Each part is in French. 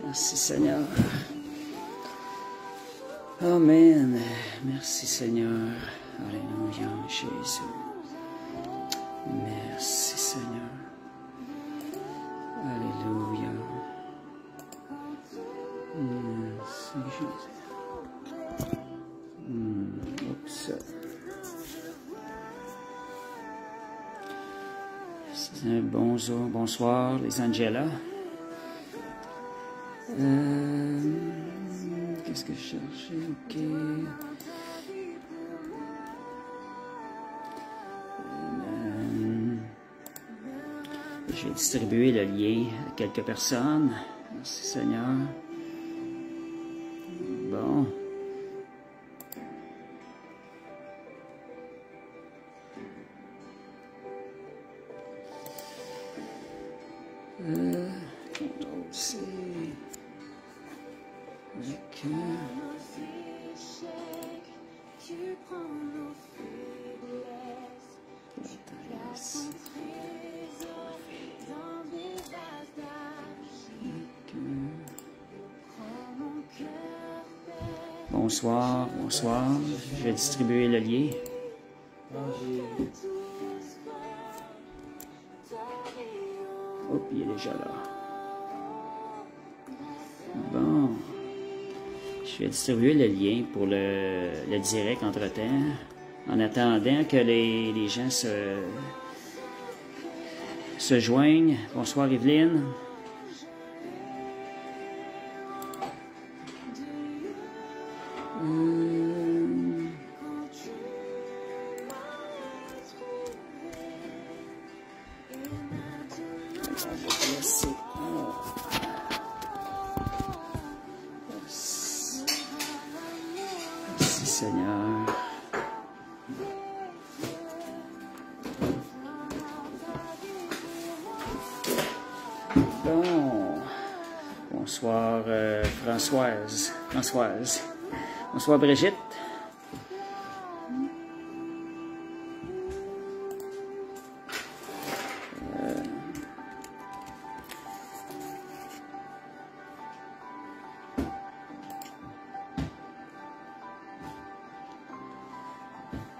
Merci Seigneur. Amen. Merci Seigneur. Alléluia, Jésus. Merci Seigneur. Alléluia. Merci Jésus. Oups. Bonjour, bonsoir les Angela. Qu'est-ce que je cherchais? Ok. Je vais distribuer le lien à quelques personnes. Merci Seigneur. Bon. Aussi. Ok. Bonsoir, bonsoir. Je vais distribuer le lien. Oh, il est déjà là. Bon. Je vais distribuer le lien pour le direct entre-temps, en attendant que les gens se joignent. Bonsoir Evelyne. Bonsoir Françoise. Bonsoir Brigitte.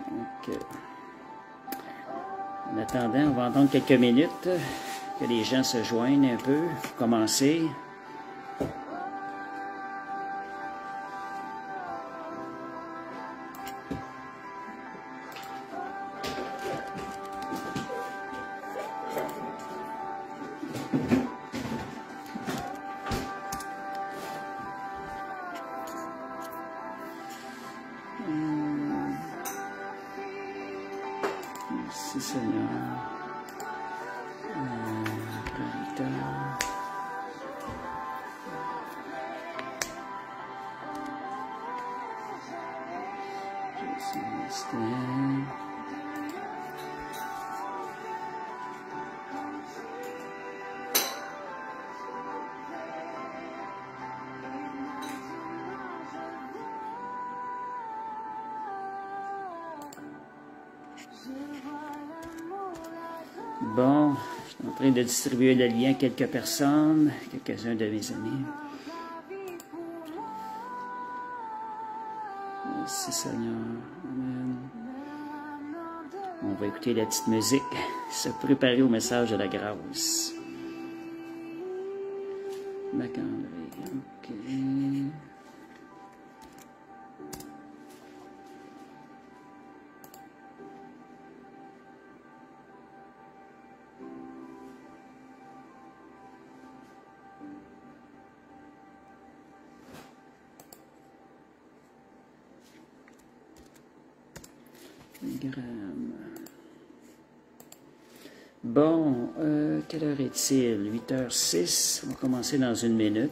Ok. En attendant, on va attendre quelques minutes que les gens se joignent un peu pour commencer. Merci Seigneur. Bon, je suis en train de distribuer le lien à quelques personnes, quelques-uns de mes amis. Merci Seigneur. Amen. On va écouter la petite musique, se préparer au message de la grâce. Macandré, ok. Bon, quelle heure est-il? 8h06. On va commencer dans une minute.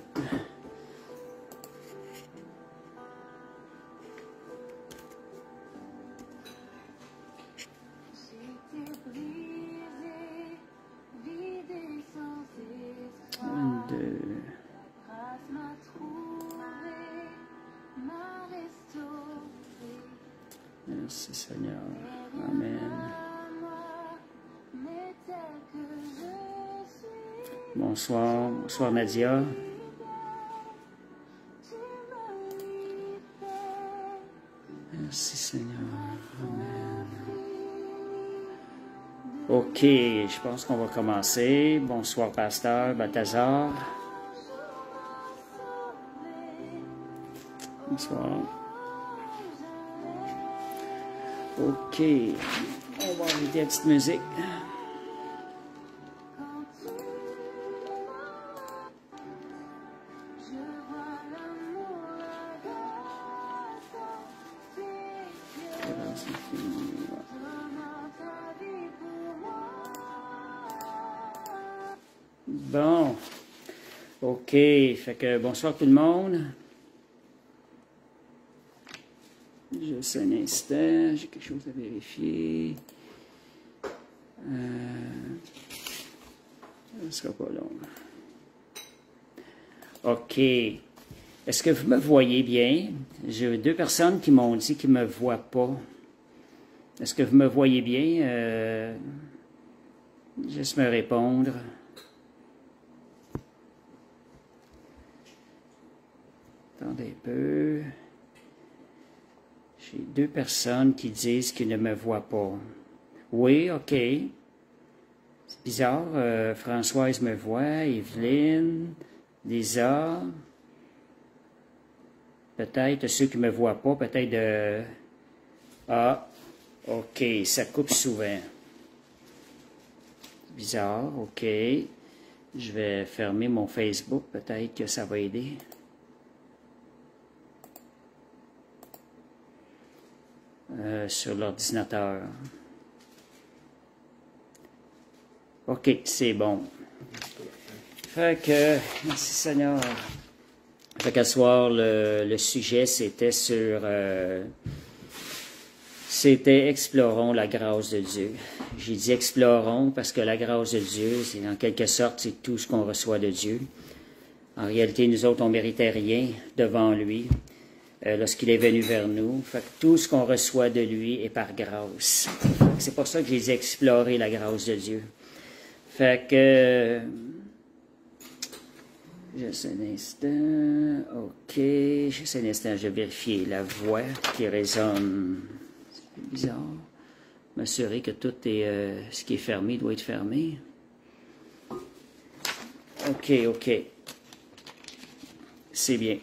Merci Seigneur. Amen. Bonsoir, bonsoir Nadia. Merci Seigneur. Amen. OK, je pense qu'on va commencer. Bonsoir, pasteur Balthazar. Bonsoir. OK, on va arrêter la petite musique. Bon, OK, fait que bonsoir tout le monde. Juste un instant, j'ai quelque chose à vérifier. Ça ne sera pas long. OK. Est-ce que vous me voyez bien? J'ai 2 personnes qui m'ont dit qu'ils ne me voient pas. Est-ce que vous me voyez bien? Juste me répondre. Attendez un peu. J'ai 2 personnes qui disent qu'ils ne me voient pas. Oui, OK. C'est bizarre. Françoise me voit, Evelyne, Lisa. Peut-être ceux qui ne me voient pas, peut-être de... Ah, OK, ça coupe souvent. Bizarre, OK. Je vais fermer mon Facebook, peut-être que ça va aider. Sur l'ordinateur. OK, c'est bon. Fait que, merci Seigneur. Fait qu'à soir, le sujet, c'était sur... c'était « Explorons la grâce de Dieu ». J'ai dit « explorons » parce que la grâce de Dieu, c'est en quelque sorte, c'est tout ce qu'on reçoit de Dieu. En réalité, nous autres, on ne méritait rien devant lui. Lorsqu'il est venu vers nous. Fait que tout ce qu'on reçoit de lui est par grâce. C'est pour ça que j'ai dit explorer la grâce de Dieu. Fait que... juste un instant. OK. Juste un instant, je vais vérifier la voix qui résonne. C'est bizarre. M'assurer que tout est... ce qui est fermé doit être fermé. OK, OK. C'est bien.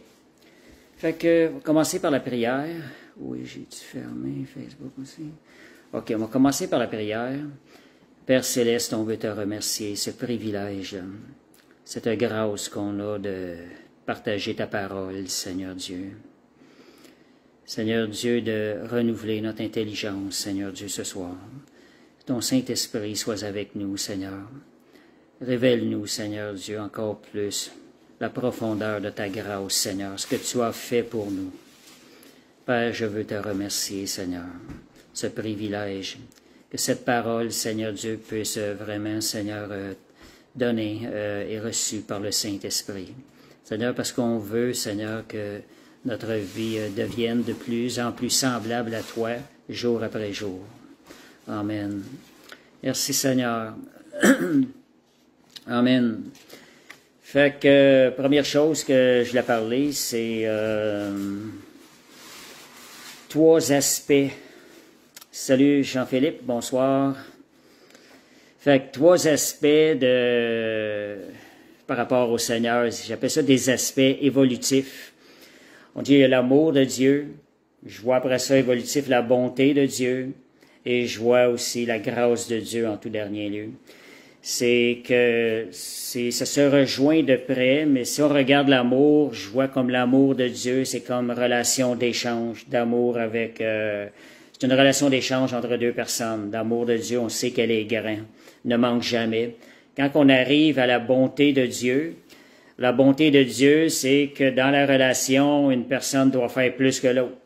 Fait que, on va commencer par la prière. Oui, j'ai dû fermer Facebook aussi. OK, on va commencer par la prière. Père Céleste, on veut te remercier, ce privilège, cette grâce qu'on a de partager ta parole, Seigneur Dieu. Seigneur Dieu, de renouveler notre intelligence, Seigneur Dieu, ce soir. Que ton Saint-Esprit soit avec nous, Seigneur. Révèle-nous, Seigneur Dieu, encore plus la profondeur de ta grâce, Seigneur, ce que tu as fait pour nous. Père, je veux te remercier, Seigneur, ce privilège, que cette parole, Seigneur Dieu, puisse vraiment, Seigneur, donnée et reçue par le Saint-Esprit. Seigneur, parce qu'on veut, Seigneur, que notre vie devienne de plus en plus semblable à toi, jour après jour. Amen. Merci, Seigneur. Amen. Fait que, première chose que je voulais parler, c'est 3 aspects. Salut Jean-Philippe, bonsoir. Fait que 3 aspects par rapport au Seigneur, j'appelle ça des aspects évolutifs. On dit l'amour de Dieu, je vois après ça évolutif la bonté de Dieu, et je vois aussi la grâce de Dieu en tout dernier lieu. C'est que ça se rejoint de près, mais si on regarde l'amour, je vois comme l'amour de Dieu, c'est comme relation d'échange, d'amour avec... c'est une relation d'échange entre 2 personnes. L'amour de Dieu, on sait qu'elle est grand, ne manque jamais. Quand on arrive à la bonté de Dieu, la bonté de Dieu, c'est que dans la relation, une personne doit faire plus que l'autre.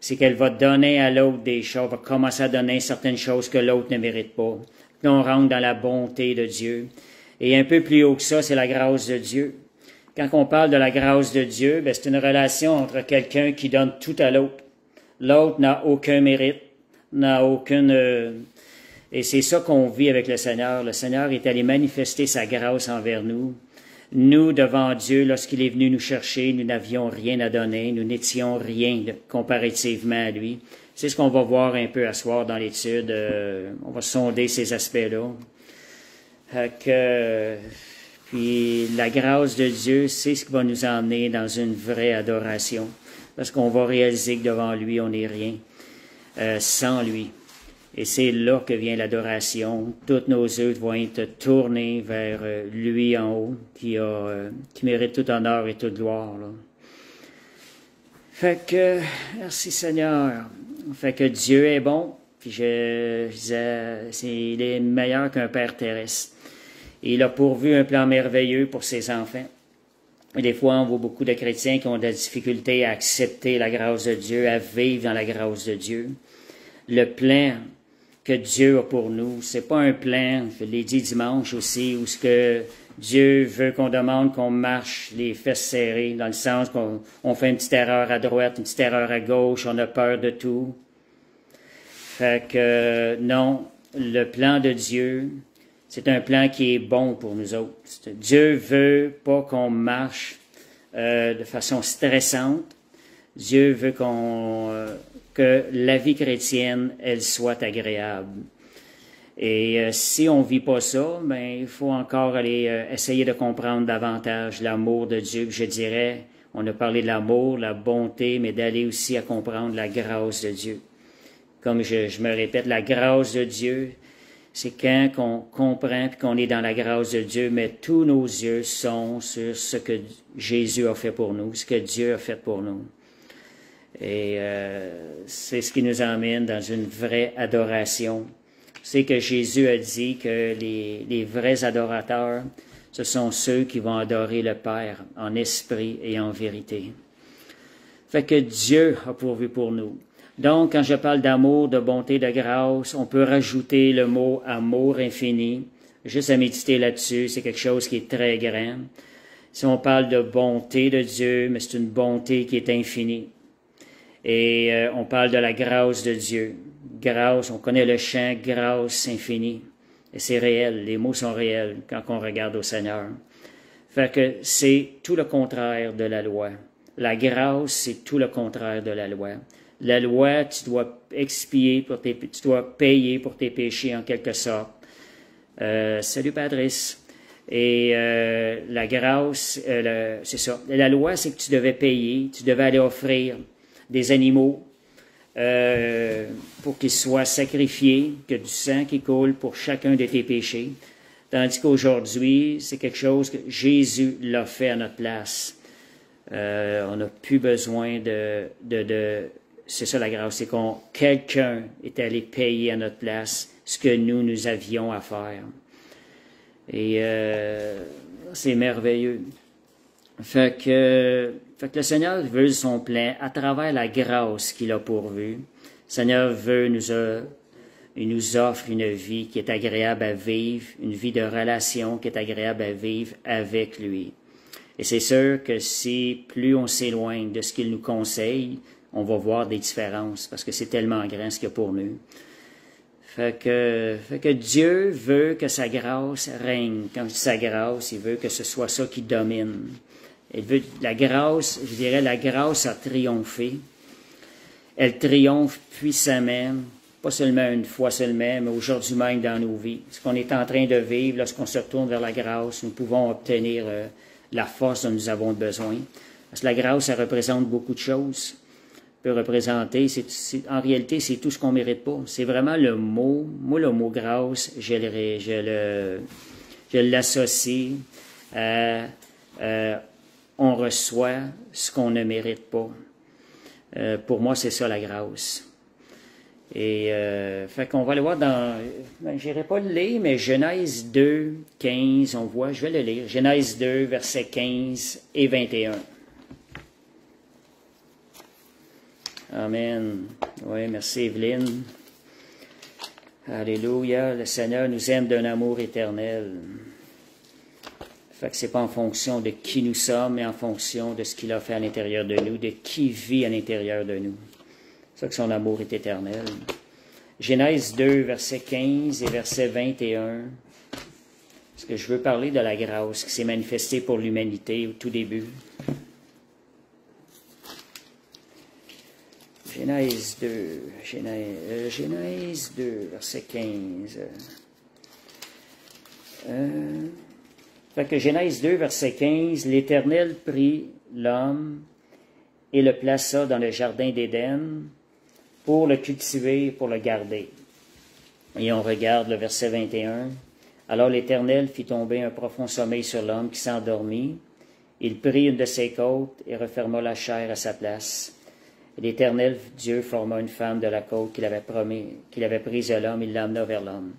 C'est qu'elle va donner à l'autre des choses, va commencer à donner certaines choses que l'autre ne mérite pas. On rentre dans la bonté de Dieu. Et un peu plus haut que ça, c'est la grâce de Dieu. Quand on parle de la grâce de Dieu, ben, c'est une relation entre quelqu'un qui donne tout à l'autre. L'autre n'a aucun mérite, n'a aucune... et c'est ça qu'on vit avec le Seigneur. Le Seigneur est allé manifester sa grâce envers nous Nous, devant Dieu, lorsqu'il est venu nous chercher, nous n'avions rien à donner, nous n'étions rien comparativement à lui. C'est ce qu'on va voir un peu à soir dans l'étude. On va sonder ces aspects-là. Puis la grâce de Dieu, c'est ce qui va nous emmener dans une vraie adoration. Parce qu'on va réaliser que devant lui, on n'est rien sans lui. Et c'est là que vient l'adoration. Toutes nos yeux vont être tournés vers lui en haut, qui mérite tout honneur et toute gloire. Là. Fait que, merci Seigneur. Fait que Dieu est bon, puis je disais, il est meilleur qu'un Père terrestre. Et il a pourvu un plan merveilleux pour ses enfants. Et des fois, on voit beaucoup de chrétiens qui ont de la difficulté à accepter la grâce de Dieu, à vivre dans la grâce de Dieu. Le plan que Dieu a pour nous, c'est pas un plan, je l'ai dit dimanche aussi, où ce que Dieu veut qu'on demande qu'on marche les fesses serrées, dans le sens qu'on fait une petite erreur à droite, une petite erreur à gauche, on a peur de tout. Fait que non, le plan de Dieu, c'est un plan qui est bon pour nous autres. Dieu veut pas qu'on marche de façon stressante. Dieu veut que la vie chrétienne, elle soit agréable. Et si on vit pas ça, ben il faut encore aller essayer de comprendre davantage l'amour de Dieu. Je dirais, on a parlé de l'amour, la bonté, mais d'aller aussi à comprendre la grâce de Dieu. Comme je me répète, la grâce de Dieu, c'est quand qu'on comprend et qu'on est dans la grâce de Dieu, mais tous nos yeux sont sur ce que Jésus a fait pour nous, ce que Dieu a fait pour nous. Et c'est ce qui nous emmène dans une vraie adoration. C'est que Jésus a dit que les vrais adorateurs, ce sont ceux qui vont adorer le Père en esprit et en vérité. Fait que Dieu a pourvu pour nous. Donc, quand je parle d'amour, de bonté, de grâce, on peut rajouter le mot amour infini. Juste à méditer là-dessus, c'est quelque chose qui est très grand. Si on parle de bonté de Dieu, mais c'est une bonté qui est infinie. Et on parle de la grâce de Dieu. Grâce, on connaît le chant « grâce infinie ». Et c'est réel, les mots sont réels quand on regarde au Seigneur. Fait que c'est tout le contraire de la loi. La grâce, c'est tout le contraire de la loi. La loi, tu dois expier tu dois payer pour tes péchés en quelque sorte. Salut Patrice. Et la grâce, c'est ça. La loi, c'est que tu devais payer, tu devais aller offrir des animaux pour qu'ils soient sacrifiés, que du sang qui coule pour chacun de tes péchés. Tandis qu'aujourd'hui, c'est quelque chose que Jésus l'a fait à notre place. On n'a plus besoin c'est ça la grâce, c'est quelqu'un est allé payer à notre place ce que nous avions à faire. Et c'est merveilleux. Fait que le Seigneur veut son plein à travers la grâce qu'il a pourvue. Le Seigneur il nous offre une vie qui est agréable à vivre, une vie de relation qui est agréable à vivre avec lui. Et c'est sûr que si plus on s'éloigne de ce qu'il nous conseille, on va voir des différences parce que c'est tellement grand ce qu'il y a pour nous. Fait que Dieu veut que sa grâce règne. Quand je dis sa grâce, il veut que ce soit ça qui domine. Il veut la grâce, je dirais, la grâce a triomphé. Elle triomphe puissamment, pas seulement une fois seulement, mais aujourd'hui même dans nos vies. Ce qu'on est en train de vivre, lorsqu'on se retourne vers la grâce, nous pouvons obtenir la force dont nous avons besoin. Parce que la grâce, ça représente beaucoup de choses. Peut représenter, en réalité, c'est tout ce qu'on mérite pas. C'est vraiment le mot. Moi, le mot grâce, je l'associe à on reçoit ce qu'on ne mérite pas. Pour moi, c'est ça la grâce. Et fait qu'on va aller voir dans, j'irai pas le lire, mais Genèse 2, 15, on voit, je vais le lire. Genèse 2, versets 15 et 21. Amen. Oui, merci Evelyne. Alléluia. Le Seigneur nous aime d'un amour éternel. Fait que c'est pas en fonction de qui nous sommes, mais en fonction de ce qu'il a fait à l'intérieur de nous, de qui vit à l'intérieur de nous. C'est ça que son amour est éternel. Genèse 2, verset 15 et verset 21. Parce que je veux parler de la grâce qui s'est manifestée pour l'humanité au tout début. Genèse 2, Genèse 2, verset 15. Fait que Genèse 2, verset 15, l'Éternel prit l'homme et le plaça dans le jardin d'Éden pour le cultiver, pour le garder. Et on regarde le verset 21. Alors l'Éternel fit tomber un profond sommeil sur l'homme qui s'endormit. Il prit une de ses côtes et referma la chair à sa place. L'Éternel Dieu forma une femme de la côte qu'il avait prise de l'homme, il l'amena vers l'homme.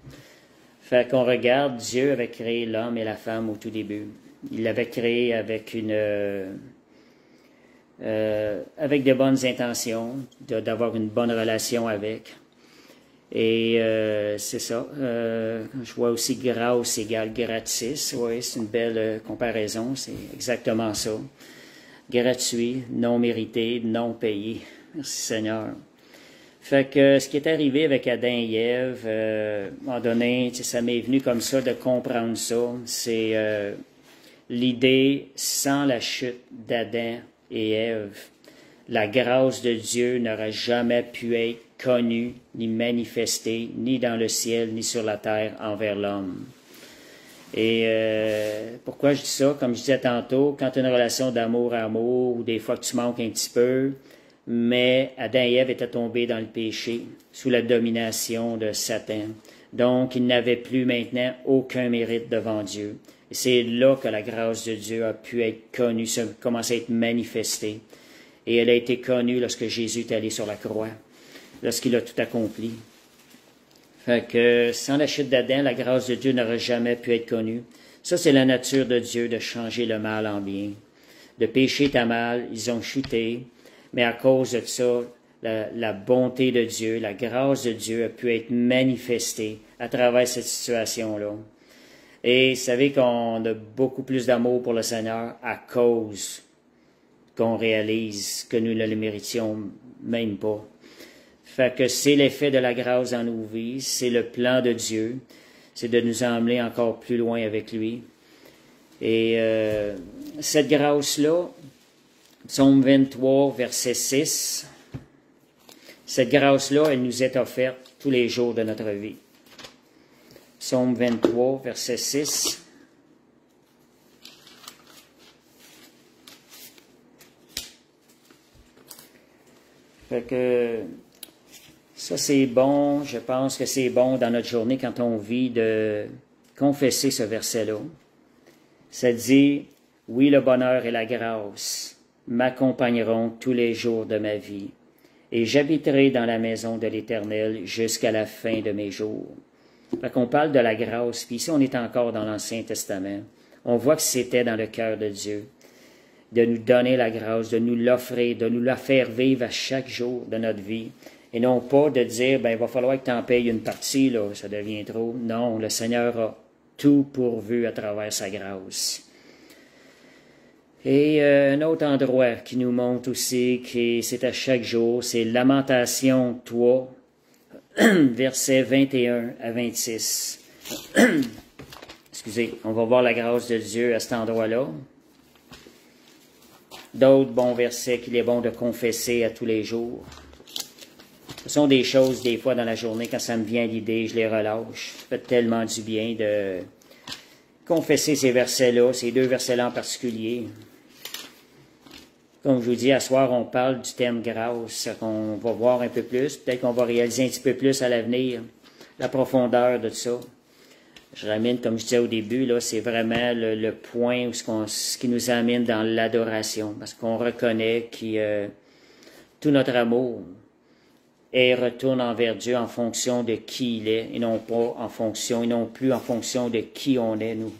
Fait qu'on regarde, Dieu avait créé l'homme et la femme au tout début. Il l'avait créé avec avec de bonnes intentions, d'avoir une bonne relation avec. Et c'est ça. Je vois aussi grâce égale gratis. Oui, c'est une belle comparaison. C'est exactement ça. Gratuit, non mérité, non payé. Merci Seigneur. Fait que ce qui est arrivé avec Adam et Ève, à un moment donné, ça m'est venu comme ça de comprendre ça. C'est l'idée, sans la chute d'Adam et Ève, la grâce de Dieu n'aurait jamais pu être connue, ni manifestée, ni dans le ciel, ni sur la terre envers l'homme. Et pourquoi je dis ça? Comme je disais tantôt, quand tu as une relation d'amour à amour, ou des fois que tu manques un petit peu, mais Adam et Ève étaient tombés dans le péché, sous la domination de Satan. Donc, ils n'avaient plus maintenant aucun mérite devant Dieu. Et c'est là que la grâce de Dieu a pu être connue, ça a commencé à être manifestée. Et elle a été connue lorsque Jésus est allé sur la croix, lorsqu'il a tout accompli. Fait que sans la chute d'Adam, la grâce de Dieu n'aurait jamais pu être connue. Ça, c'est la nature de Dieu, de changer le mal en bien. Le péché est à mal, ils ont chuté, mais à cause de ça, la bonté de Dieu, la grâce de Dieu a pu être manifestée à travers cette situation-là. Et vous savez qu'on a beaucoup plus d'amour pour le Seigneur à cause qu'on réalise que nous ne le méritions même pas. Fait que c'est l'effet de la grâce dans nos vies, c'est le plan de Dieu, c'est de nous emmener encore plus loin avec lui. Et cette grâce-là, Psaume 23, verset 6, cette grâce-là, elle nous est offerte tous les jours de notre vie. Psaume 23, verset 6. Fait que ça, c'est bon. Je pense que c'est bon dans notre journée quand on vit de confesser ce verset-là. Ça dit, « Oui, le bonheur et la grâce m'accompagneront tous les jours de ma vie, et j'habiterai dans la maison de l'Éternel jusqu'à la fin de mes jours. » Fait qu'on parle de la grâce, puis ici, on est encore dans l'Ancien Testament. On voit que c'était dans le cœur de Dieu, de nous donner la grâce, de nous l'offrir, de nous la faire vivre à chaque jour de notre vie. Et non pas de dire, ben, il va falloir que tu en payes une partie, là, ça devient trop. Non, le Seigneur a tout pourvu à travers sa grâce. Et un autre endroit qui nous montre aussi que c'est à chaque jour, c'est Lamentation 3, versets 21 à 26. Excusez, on va voir la grâce de Dieu à cet endroit-là. D'autres bons versets qu'il est bon de confesser à tous les jours. Ce sont des choses, des fois, dans la journée, quand ça me vient à l'idée, je les relâche. Ça fait tellement du bien de confesser ces versets-là, ces deux versets-là en particulier. Comme je vous dis, à soir, on parle du thème grâce, qu'on va voir un peu plus. Peut-être qu'on va réaliser un petit peu plus à l'avenir la profondeur de ça. Je ramène, comme je disais au début, là, c'est vraiment le point où ce qui nous amène dans l'adoration, parce qu'on reconnaît que tout notre amour retourne envers Dieu en fonction de qui il est, et non plus en fonction de qui on est, nous.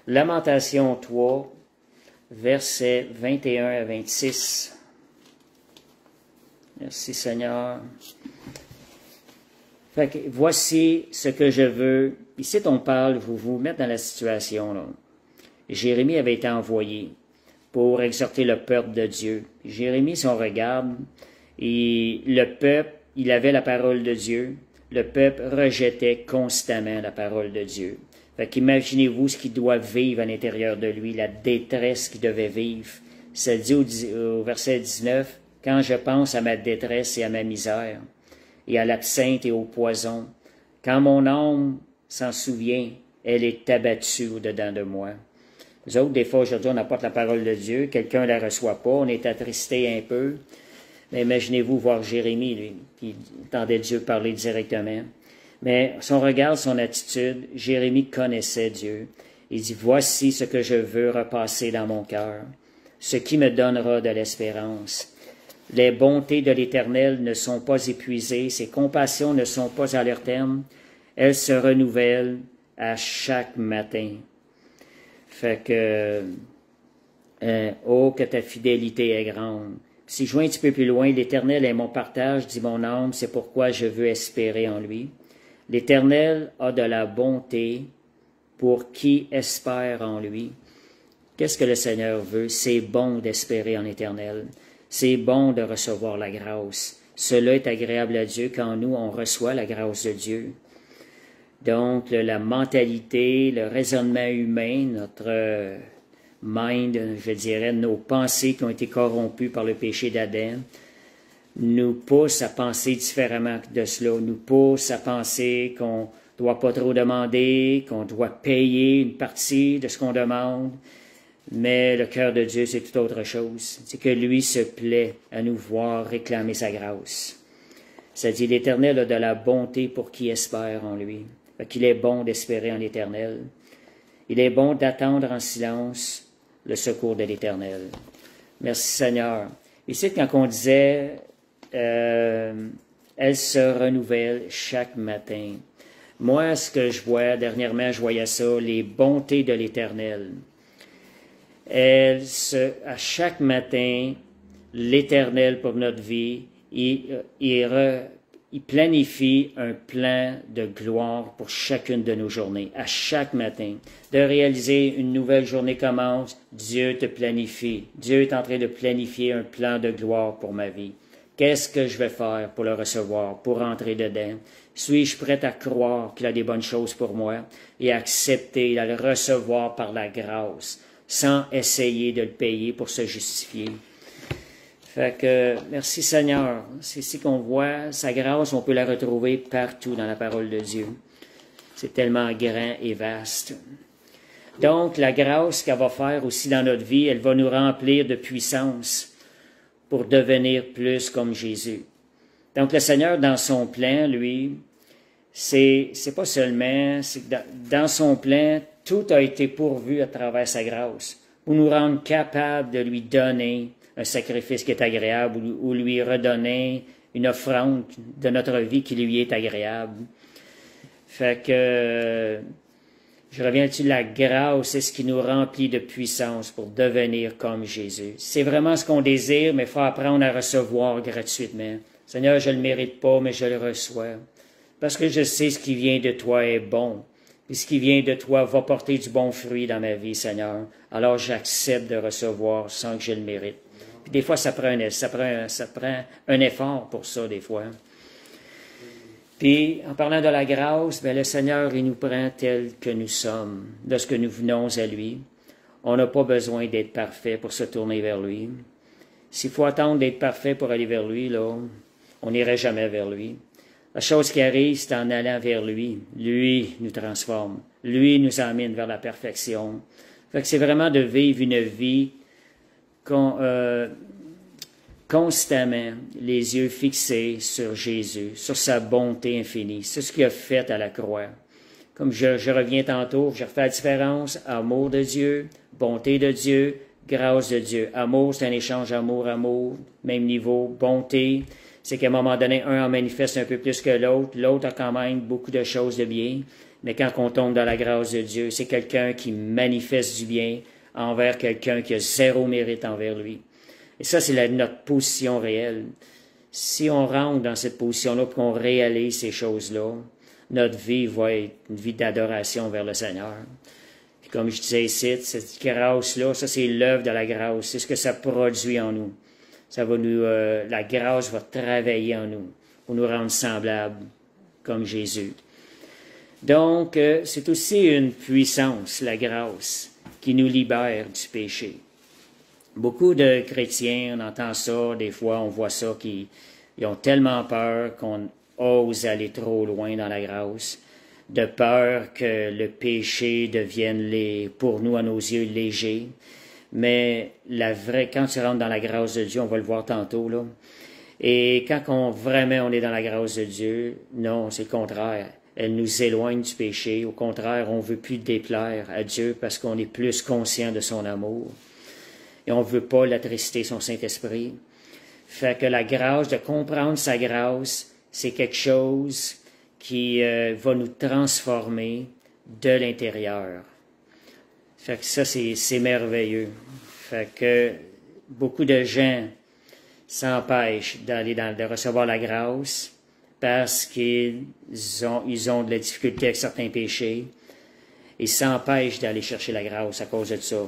Lamentation 3, versets 21 à 26. Merci Seigneur. Fait que, voici ce que je veux. Ici, on parle, vous mettre dans la situation, là. Jérémie avait été envoyé pour exhorter le peuple de Dieu. Jérémie, si on regarde, et le peuple, il avait la parole de Dieu. Le peuple rejetait constamment la parole de Dieu. Fait qu'imaginez-vous ce qu'il doit vivre à l'intérieur de lui, la détresse qu'il devait vivre. Ça dit au verset 19, « Quand je pense à ma détresse et à ma misère, et à l'absinthe et au poison, quand mon âme s'en souvient, elle est abattue au-dedans de moi. » Nous autres, des fois, aujourd'hui, on apporte la parole de Dieu, quelqu'un ne la reçoit pas, on est attristé un peu. Mais imaginez-vous voir Jérémie, lui, qui entendait Dieu parler directement. Mais son regard, son attitude, Jérémie connaissait Dieu. Il dit, « Voici ce que je veux repasser dans mon cœur, ce qui me donnera de l'espérance. Les bontés de l'Éternel ne sont pas épuisées, ses compassions ne sont pas à leur terme, elles se renouvellent à chaque matin. » Fait que, oh, que ta fidélité est grande. Si je vois un petit peu plus loin, l'Éternel est mon partage, dit mon âme, c'est pourquoi je veux espérer en lui. L'Éternel a de la bonté pour qui espère en lui. Qu'est-ce que le Seigneur veut? C'est bon d'espérer en l'Éternel. C'est bon de recevoir la grâce. Cela est agréable à Dieu quand nous, on reçoit la grâce de Dieu. Donc, la mentalité, le raisonnement humain, notre mind, je dirais, nos pensées qui ont été corrompues par le péché d'Adam, nous poussent à penser différemment de cela, nous poussent à penser qu'on ne doit pas trop demander, qu'on doit payer une partie de ce qu'on demande. Mais le cœur de Dieu, c'est tout autre chose. C'est que lui se plaît à nous voir réclamer sa grâce. Ça dit, l'Éternel a de la bonté pour qui espère en lui. Fait qu'il est bon d'espérer en l'Éternel. Il est bon d'attendre en silence le secours de l'Éternel. Merci Seigneur. Ici, quand on disait, elle se renouvelle chaque matin. Moi, ce que je vois, dernièrement, je voyais ça, les bontés de l'Éternel. À chaque matin, l'Éternel pour notre vie, il planifie un plan de gloire pour chacune de nos journées, à chaque matin. De réaliser une nouvelle journée commence, Dieu te planifie. Dieu est en train de planifier un plan de gloire pour ma vie. Qu'est-ce que je vais faire pour le recevoir, pour entrer dedans? Suis-je prêt à croire qu'il a des bonnes choses pour moi et à accepter, à le recevoir par la grâce, sans essayer de le payer pour se justifier? Fait que, merci Seigneur. C'est ici qu'on voit sa grâce, on peut la retrouver partout dans la parole de Dieu. C'est tellement grand et vaste. Donc, la grâce qu'elle va faire aussi dans notre vie, elle va nous remplir de puissance pour devenir plus comme Jésus. Donc, le Seigneur, dans son plan, lui, c'est pas seulement, c'est que dans son plan, tout a été pourvu à travers sa grâce pour nous rendre capables de lui donner un sacrifice qui est agréable ou lui redonner une offrande de notre vie qui lui est agréable. Fait que je reviens là-dessus, la grâce, c'est ce qui nous remplit de puissance pour devenir comme Jésus. C'est vraiment ce qu'on désire, mais il faut apprendre à recevoir gratuitement. Seigneur, je ne le mérite pas, mais je le reçois. Parce que je sais ce qui vient de toi est bon. Et ce qui vient de toi va porter du bon fruit dans ma vie, Seigneur. Alors j'accepte de recevoir sans que je le mérite. Puis des fois, ça prend un effort pour ça, des fois. Puis, en parlant de la grâce, bien, le Seigneur, il nous prend tel que nous sommes. Lorsque nous venons à lui, on n'a pas besoin d'être parfait pour se tourner vers lui. S'il faut attendre d'être parfait pour aller vers lui, là, on n'irait jamais vers lui. La chose qui arrive, c'est en allant vers lui. Lui nous transforme. Lui nous emmène vers la perfection. Fait que c'est vraiment de vivre une vie constamment les yeux fixés sur Jésus, sur sa bonté infinie, sur ce qu'il a fait à la croix. Comme je reviens tantôt, je refais la différence, amour de Dieu, bonté de Dieu, grâce de Dieu. Amour, c'est un échange amour, même niveau. Bonté, c'est qu'à un moment donné, un en manifeste un peu plus que l'autre, l'autre a quand même beaucoup de choses de bien, mais quand on tombe dans la grâce de Dieu, c'est quelqu'un qui manifeste du bien envers quelqu'un qui a zéro mérite envers lui. Et ça, c'est notre position réelle. Si on rentre dans cette position-là pour qu'on réalise ces choses-là, notre vie va être une vie d'adoration vers le Seigneur. Puis comme je disais ici, cette grâce-là, ça c'est l'œuvre de la grâce, c'est ce que ça produit en nous. Ça va nous, la grâce va travailler en nous pour nous rendre semblables comme Jésus. Donc, c'est aussi une puissance, la grâce, qui nous libère du péché. Beaucoup de chrétiens, on entend ça, des fois on voit ça, qui ils ont tellement peur qu'on ose aller trop loin dans la grâce, de peur que le péché devienne pour nous, à nos yeux, léger. Mais quand tu rentres dans la grâce de Dieu, on va le voir tantôt, là. Et quand vraiment on est dans la grâce de Dieu, non, c'est le contraire. Elle nous éloigne du péché. Au contraire, on veut plus déplaire à Dieu parce qu'on est plus conscient de son amour. Et on veut pas l'attrister, son Saint-Esprit. Fait que la grâce, de comprendre sa grâce, c'est quelque chose qui va nous transformer de l'intérieur. Fait que ça, c'est merveilleux. Fait que beaucoup de gens s'empêchent de recevoir la grâce parce qu'ils ont de la difficulté avec certains péchés. Ils s'empêchent d'aller chercher la grâce à cause de ça.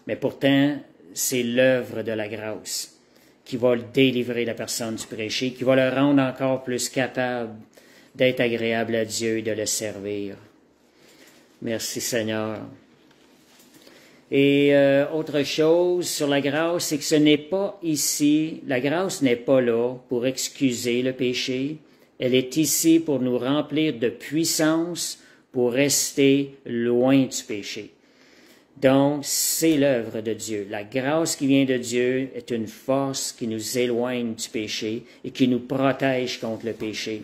Mais pourtant, c'est l'œuvre de la grâce qui va délivrer la personne du péché, qui va le rendre encore plus capable d'être agréable à Dieu et de le servir. Merci Seigneur. Et autre chose sur la grâce, c'est que ce n'est pas ici, la grâce n'est pas là pour excuser le péché, elle est ici pour nous remplir de puissance pour rester loin du péché. Donc, c'est l'œuvre de Dieu. La grâce qui vient de Dieu est une force qui nous éloigne du péché et qui nous protège contre le péché.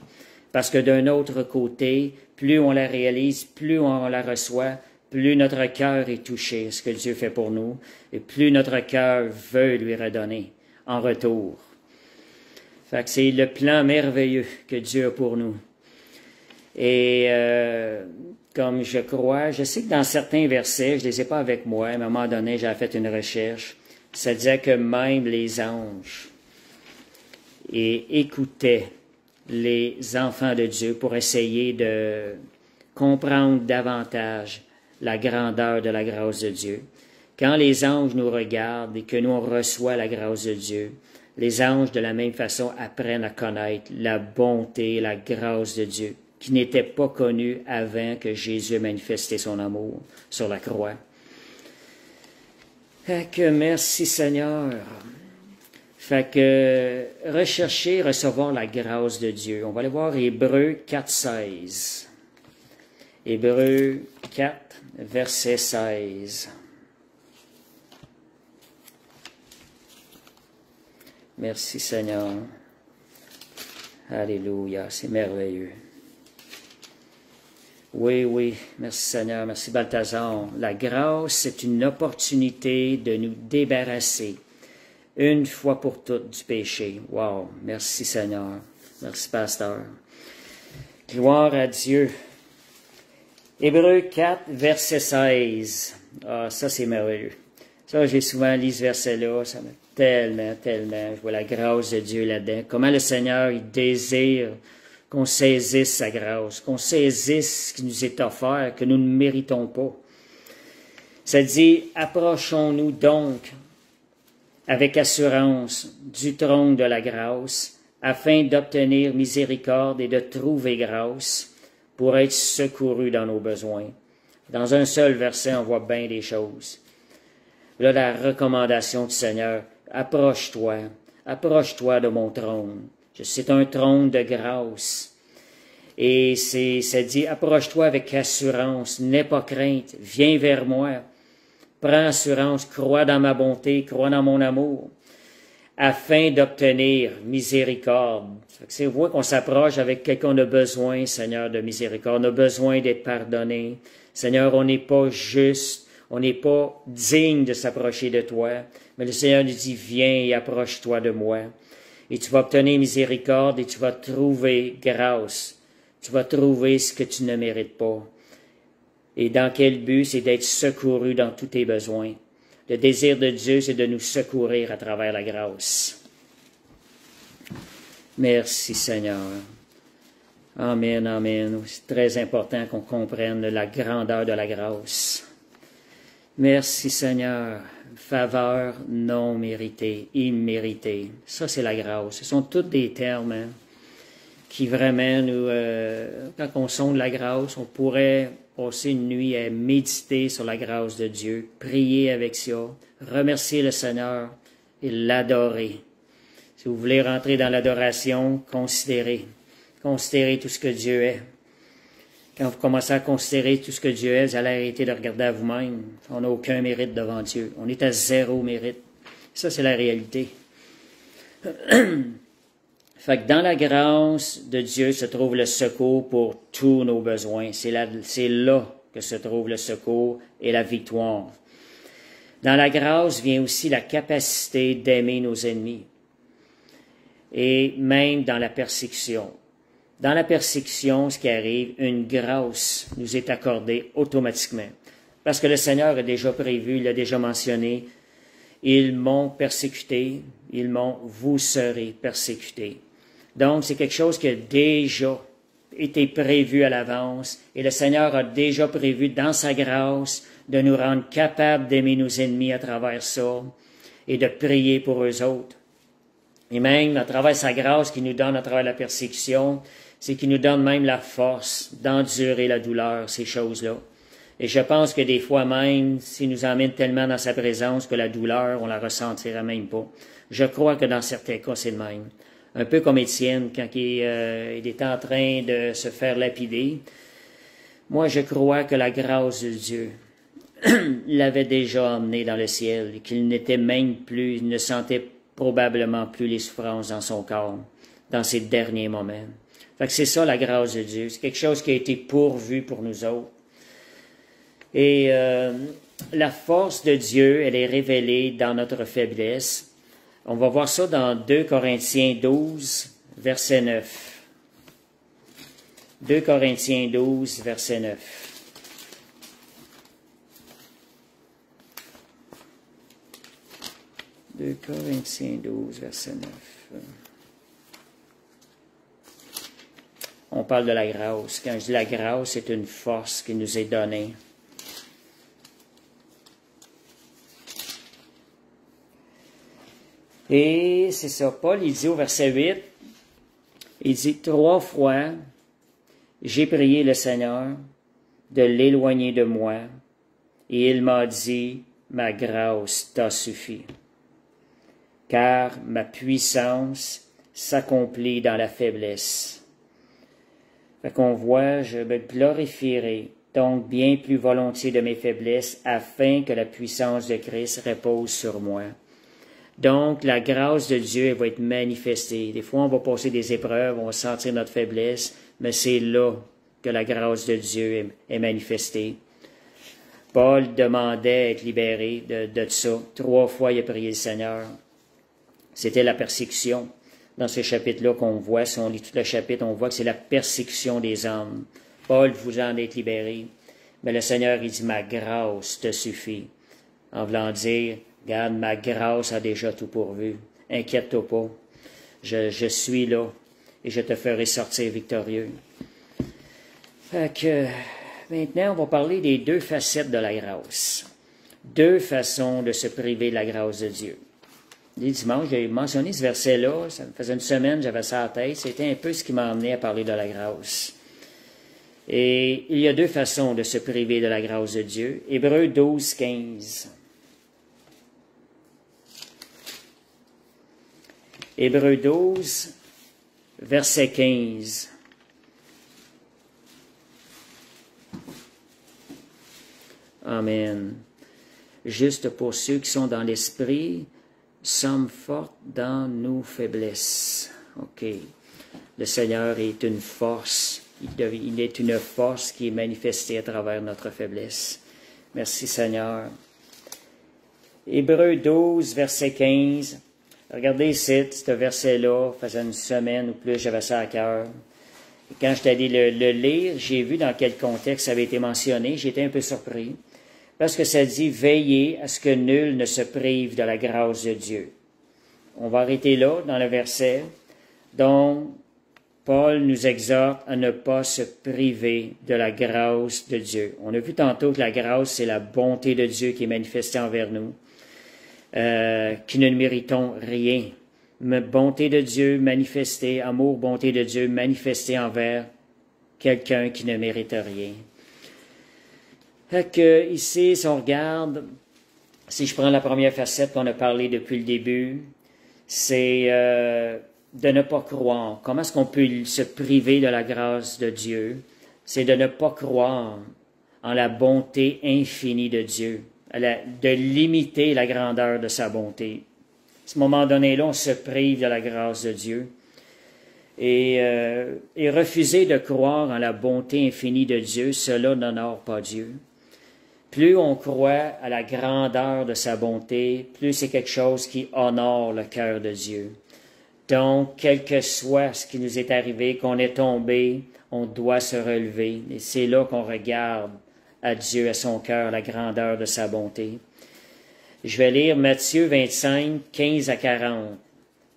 Parce que d'un autre côté, plus on la réalise, plus on la reçoit, plus notre cœur est touché à ce que Dieu fait pour nous, et plus notre cœur veut lui redonner en retour. Fait que c'est le plan merveilleux que Dieu a pour nous. Et comme je crois, je sais que dans certains versets, je ne les ai pas avec moi, à un moment donné, j'ai fait une recherche, ça disait que même les anges écoutaient les enfants de Dieu pour essayer de comprendre davantage la grandeur de la grâce de Dieu. Quand les anges nous regardent et que nous on reçoit la grâce de Dieu, les anges de la même façon apprennent à connaître la bonté, la grâce de Dieu, qui n'était pas connue avant que Jésus ait manifesté son amour sur la croix. Fait que merci Seigneur. Fait que rechercher, recevoir la grâce de Dieu. On va aller voir Hébreux 4,16. Hébreux 4, verset 16. Merci Seigneur. Alléluia, c'est merveilleux. Oui, merci Seigneur, merci Balthazar. La grâce, c'est une opportunité de nous débarrasser une fois pour toutes du péché. Wow, merci Seigneur, merci Pasteur. Gloire à Dieu. Hébreux 4, verset 16. Ah, ça c'est merveilleux. Ça, j'ai souvent lu ce verset-là, ça m'a tellement, je vois la grâce de Dieu là-dedans. Comment le Seigneur, il désire qu'on saisisse sa grâce, qu'on saisisse ce qui nous est offert, que nous ne méritons pas. Ça dit, approchons-nous donc avec assurance du trône de la grâce, afin d'obtenir miséricorde et de trouver grâce pour être secourus dans nos besoins. Dans un seul verset, on voit bien des choses. Là, la recommandation du Seigneur, approche-toi de mon trône. C'est un trône de grâce. Et ça dit, approche-toi avec assurance, n'aie pas crainte, viens vers moi. Prends assurance, crois dans ma bonté, crois dans mon amour, afin d'obtenir miséricorde. C'est vrai qu'on s'approche avec quelqu'un de besoin, Seigneur, de miséricorde. On a besoin d'être pardonné. Seigneur, on n'est pas juste, on n'est pas digne de s'approcher de toi. Mais le Seigneur nous dit, viens et approche-toi de moi. Et tu vas obtenir miséricorde et tu vas trouver grâce. Tu vas trouver ce que tu ne mérites pas. Et dans quel but? C'est d'être secouru dans tous tes besoins. Le désir de Dieu, c'est de nous secourir à travers la grâce. Merci Seigneur. Amen, amen. C'est très important qu'on comprenne la grandeur de la grâce. Merci Seigneur. Faveur non méritée, imméritée. Ça, c'est la grâce. Ce sont tous des termes qui vraiment nous, quand on sonde la grâce, on pourrait passer une nuit à méditer sur la grâce de Dieu, prier avec ça, remercier le Seigneur et l'adorer. Si vous voulez rentrer dans l'adoration, considérez tout ce que Dieu est. Quand vous commencez à considérer tout ce que Dieu est, vous allez arrêter de regarder à vous-même. On n'a aucun mérite devant Dieu. On est à 0 mérite. Ça, c'est la réalité. Fait que dans la grâce de Dieu se trouve le secours pour tous nos besoins. C'est là que se trouve le secours et la victoire. Dans la grâce vient aussi la capacité d'aimer nos ennemis. Et même dans la persécution. Dans la persécution, ce qui arrive, une grâce nous est accordée automatiquement. Parce que le Seigneur a déjà prévu, il l'a déjà mentionné, ils m'ont persécuté, vous serez persécutés. Donc, c'est quelque chose qui a déjà été prévu à l'avance et le Seigneur a déjà prévu dans sa grâce de nous rendre capables d'aimer nos ennemis à travers ça et de prier pour eux autres. Et même à travers sa grâce qu'il nous donne à travers la persécution, c'est qu'il nous donne même la force d'endurer la douleur, ces choses-là. Et je pense que des fois même, s'il nous emmène tellement dans sa présence que la douleur, on la ressentira même pas. Je crois que dans certains cas, c'est le même. Un peu comme Étienne, quand il était en train de se faire lapider. Moi, je crois que la grâce de Dieu l'avait déjà emmené dans le ciel, et qu'il n'était même plus, il ne sentait probablement plus les souffrances dans son corps, dans ces derniers moments. Fait que c'est ça la grâce de Dieu. C'est quelque chose qui a été pourvu pour nous autres. Et la force de Dieu, elle est révélée dans notre faiblesse. On va voir ça dans 2 Corinthiens 12, verset 9. 2 Corinthiens 12, verset 9. « 2 Corinthiens 12, verset 9. On parle de la grâce. Quand je dis la grâce, c'est une force qui nous est donnée. Et c'est ça, Paul, il dit au verset 8, il dit, 3 fois, j'ai prié le Seigneur de l'éloigner de moi, et il m'a dit, ma grâce t'a suffi, car ma puissance s'accomplit dans la faiblesse. Fait qu'on voit, je me glorifierai donc bien plus volontiers de mes faiblesses, afin que la puissance de Christ repose sur moi. Donc, la grâce de Dieu, elle va être manifestée. Des fois, on va passer des épreuves, on va sentir notre faiblesse, mais c'est là que la grâce de Dieu est manifestée. Paul demandait à être libéré de ça. 3 fois, il a prié le Seigneur. C'était la persécution. Dans ce chapitre-là qu'on voit, si on lit tout le chapitre, on voit que c'est la persécution des hommes. Paul vous en est libéré. Mais le Seigneur, il dit, ma grâce te suffit. En voulant dire, regarde, ma grâce a déjà tout pourvu. Inquiète-toi pas. Je suis là et je te ferai sortir victorieux. Fait que, maintenant, on va parler des 2 facettes de la grâce. 2 façons de se priver de la grâce de Dieu. Les dimanches, j'ai mentionné ce verset-là, ça me faisait une semaine, j'avais ça à la tête, c'était un peu ce qui m'a amené à parler de la grâce. Et il y a 2 façons de se priver de la grâce de Dieu. Hébreux 12, 15. Hébreux 12, verset 15. Amen. Juste pour ceux qui sont dans l'esprit, sommes fortes dans nos faiblesses. OK. Le Seigneur est une force. Il est une force qui est manifestée à travers notre faiblesse. Merci Seigneur. Hébreux 12, verset 15. Regardez ici, ce verset-là, faisait une semaine ou plus, j'avais ça à cœur. Et quand je suis allé le lire, j'ai vu dans quel contexte ça avait été mentionné. J'étais un peu surpris. Parce que ça dit « Veillez à ce que nul ne se prive de la grâce de Dieu ». On va arrêter là, dans le verset. Donc, Paul nous exhorte à ne pas se priver de la grâce de Dieu. On a vu tantôt que la grâce, c'est la bonté de Dieu qui est manifestée envers nous, qui ne méritons rien. bonté de Dieu manifestée, amour, bonté de Dieu manifestée envers quelqu'un qui ne mérite rien. Fait que ici, si on regarde, si je prends la première facette qu'on a parlé depuis le début, c'est de ne pas croire. Comment est-ce qu'on peut se priver de la grâce de Dieu? C'est de ne pas croire en la bonté infinie de Dieu, de limiter la grandeur de sa bonté. À ce moment donné-là, on se prive de la grâce de Dieu. Et refuser de croire en la bonté infinie de Dieu, cela n'honore pas Dieu. Plus on croit à la grandeur de sa bonté, plus c'est quelque chose qui honore le cœur de Dieu. Donc, quel que soit ce qui nous est arrivé, qu'on est tombé, on doit se relever. Et c'est là qu'on regarde à Dieu, à son cœur, la grandeur de sa bonté. Je vais lire Matthieu 25, 15 à 40.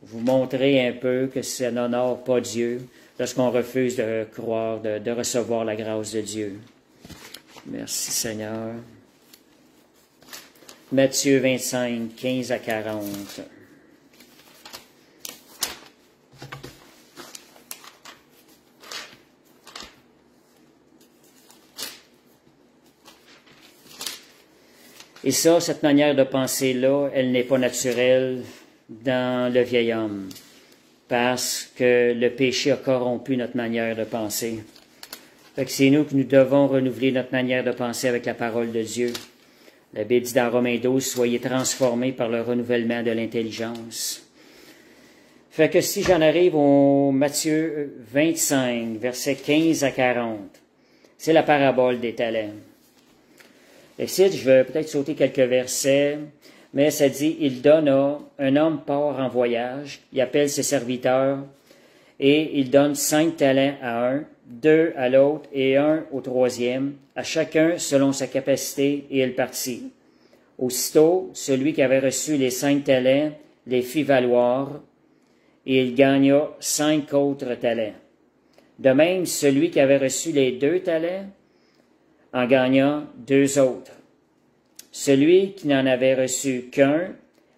Vous montrer un peu que ça n'honore pas Dieu lorsqu'on refuse de croire, de recevoir la grâce de Dieu. Merci Seigneur. Matthieu 25, 15 à 40. Et ça, cette manière de penser-là, elle n'est pas naturelle dans le vieil homme, parce que le péché a corrompu notre manière de penser. Fait que c'est nous que nous devons renouveler notre manière de penser avec la parole de Dieu. La Bible dit dans Romains 12, « Soyez transformés par le renouvellement de l'intelligence. » Fait que si j'en arrive au Matthieu 25, versets 15 à 40, c'est la parabole des talents. Ici, je vais peut-être sauter quelques versets, mais ça dit, « Il donne à un homme part en voyage, il appelle ses serviteurs, et il donne 5 talents à un, 2 à l'autre et 1 au troisième, à chacun selon sa capacité, et il partit. Aussitôt, celui qui avait reçu les 5 talents les fit valoir, et il gagna 5 autres talents. De même, celui qui avait reçu les 2 talents en gagna 2 autres. Celui qui n'en avait reçu qu'un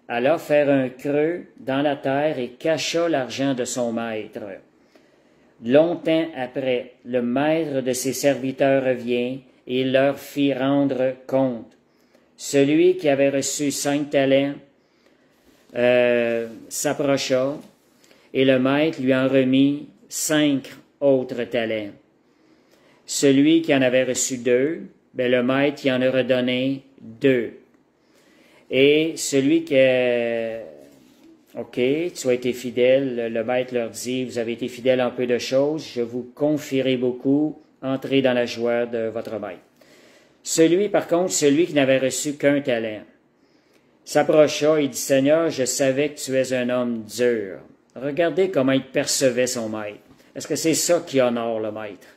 alla faire un creux dans la terre et cacha l'argent de son maître. Longtemps après, le maître de ses serviteurs revient et il leur fit rendre compte. Celui qui avait reçu 5 talents s'approcha et le maître lui en remit 5 autres talents. Celui qui en avait reçu 2, le maître y en a redonné 2. Et celui qui OK, tu as été fidèle, le maître leur dit, vous avez été fidèle en peu de choses, je vous confierai beaucoup, entrez dans la joie de votre maître. Par contre, celui qui n'avait reçu qu'un talent, s'approcha et dit, Seigneur, je savais que tu es un homme dur. Regardez comment il percevait son maître. Est-ce que c'est ça qui honore le maître?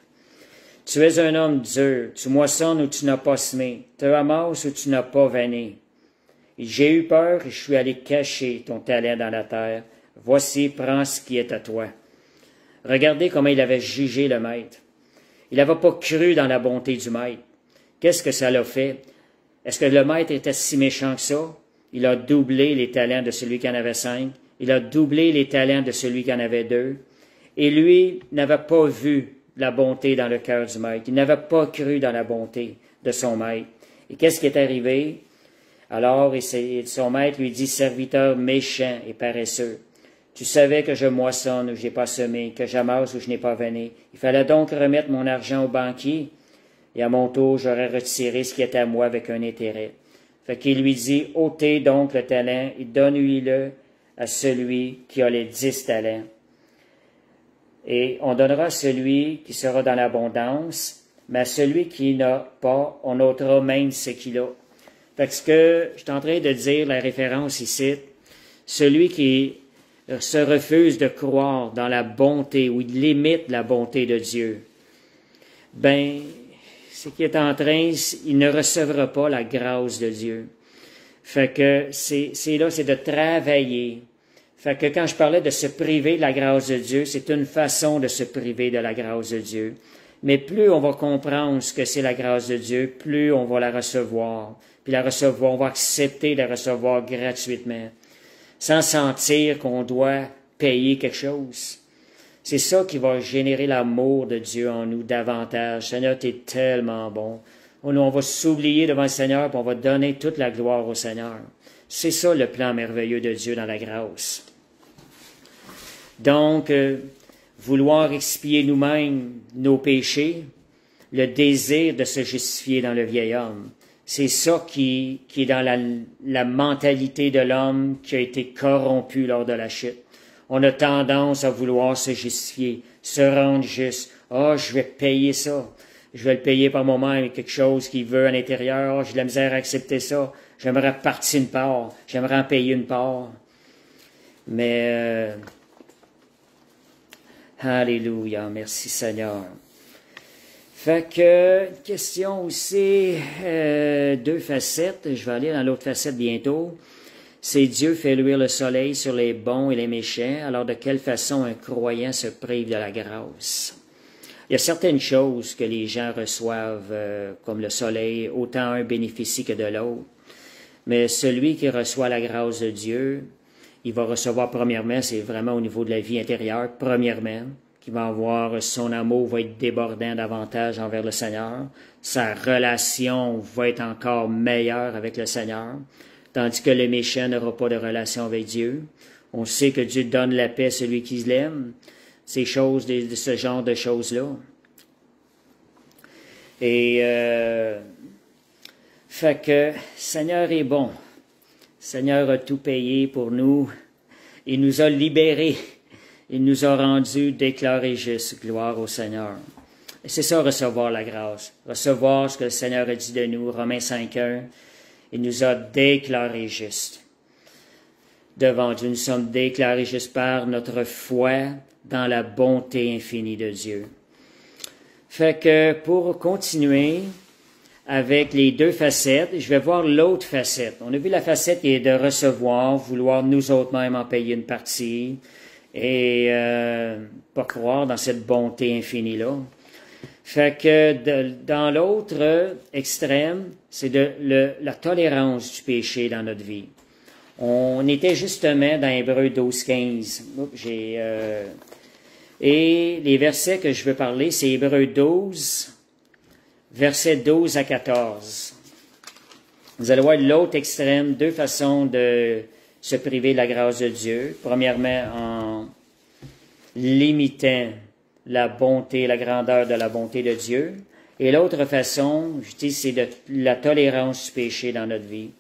Tu es un homme dur, tu moissonnes où tu n'as pas semé, tu amasses où tu n'as pas vanné. J'ai eu peur et je suis allé cacher ton talent dans la terre. Voici, prends ce qui est à toi. Regardez comment il avait jugé le maître. Il n'avait pas cru dans la bonté du maître. Qu'est-ce que ça l'a fait? Est-ce que le maître était si méchant que ça? Il a doublé les talents de celui qui en avait 5. Il a doublé les talents de celui qui en avait 2. Et lui n'avait pas vu la bonté dans le cœur du maître. Il n'avait pas cru dans la bonté de son maître. Et qu'est-ce qui est arrivé? Alors, son maître lui dit, serviteur méchant et paresseux, tu savais que je moissonne où je n'ai pas semé, que j'amasse où je n'ai pas vanné. Il fallait donc remettre mon argent au banquier, et à mon tour, j'aurais retiré ce qui était à moi avec un intérêt. Fait qu'il lui dit, ôtez donc le talent et donne-lui-le à celui qui a les 10 talents. Et on donnera à celui qui sera dans l'abondance, mais à celui qui n'a pas, on ôtera même ce qu'il a. Parce que je suis en train de dire la référence ici, celui qui se refuse de croire dans la bonté ou il limite la bonté de Dieu, ce qui est en train, il ne recevra pas la grâce de Dieu. Fait que c'est de travailler. Fait que quand je parlais de se priver de la grâce de Dieu, c'est une façon de se priver de la grâce de Dieu. Mais plus on va comprendre ce que c'est la grâce de Dieu, plus on va la recevoir. Puis la recevoir, on va accepter de la recevoir gratuitement. sans sentir qu'on doit payer quelque chose. C'est ça qui va générer l'amour de Dieu en nous davantage. Seigneur, tu es tellement bon. On va s'oublier devant le Seigneur, puis on va donner toute la gloire au Seigneur. C'est ça le plan merveilleux de Dieu dans la grâce. Donc, vouloir expier nous-mêmes nos péchés, le désir de se justifier dans le vieil homme, c'est ça qui est dans la mentalité de l'homme qui a été corrompu lors de la chute. On a tendance à vouloir se justifier, se rendre juste. « Ah, je vais payer ça. Je vais le payer par moi-même, quelque chose qu'il veut à l'intérieur. Ah, j'ai de la misère à accepter ça. J'aimerais partir une part. J'aimerais en payer une part. » Mais, alléluia, merci Seigneur. Fait que, question aussi, 2 facettes. Je vais aller dans l'autre facette bientôt. C'est Dieu fait luire le soleil sur les bons et les méchants. Alors, de quelle façon un croyant se prive de la grâce? Il y a certaines choses que les gens reçoivent, comme le soleil, autant un bénéficie que de l'autre. Mais celui qui reçoit la grâce de Dieu, il va recevoir premièrement, c'est vraiment au niveau de la vie intérieure, premièrement, qu'il va avoir, son amour va être débordant davantage envers le Seigneur. Sa relation va être encore meilleure avec le Seigneur. Tandis que le méchant n'aura pas de relation avec Dieu. On sait que Dieu donne la paix à celui qui l'aime. Ces choses, de ce genre de choses-là. Et, fait que, Seigneur est bon. Seigneur a tout payé pour nous. Il nous a libérés. Il nous a rendus déclarés justes. Gloire au Seigneur. Et c'est ça, recevoir la grâce. Recevoir ce que le Seigneur a dit de nous. Romains 5:1. Il nous a déclarés justes. Devant Dieu, nous sommes déclarés justes par notre foi dans la bonté infinie de Dieu. Fait que pour continuer avec les 2 facettes, je vais voir l'autre facette. On a vu la facette qui est de recevoir, vouloir nous autres mêmes en payer une partie et pas croire dans cette bonté infinie-là. Fait que dans l'autre extrême, c'est la tolérance du péché dans notre vie. On était justement dans Hébreux 12:15. Et les versets que je veux parler, c'est Hébreux 12, versets 12 à 14. Vous allez voir l'autre extrême, 2 façons de se priver de la grâce de Dieu. Premièrement, en limitant la bonté, la grandeur de la bonté de Dieu. Et l'autre façon, je dis, c'est de la tolérance du péché dans notre vie.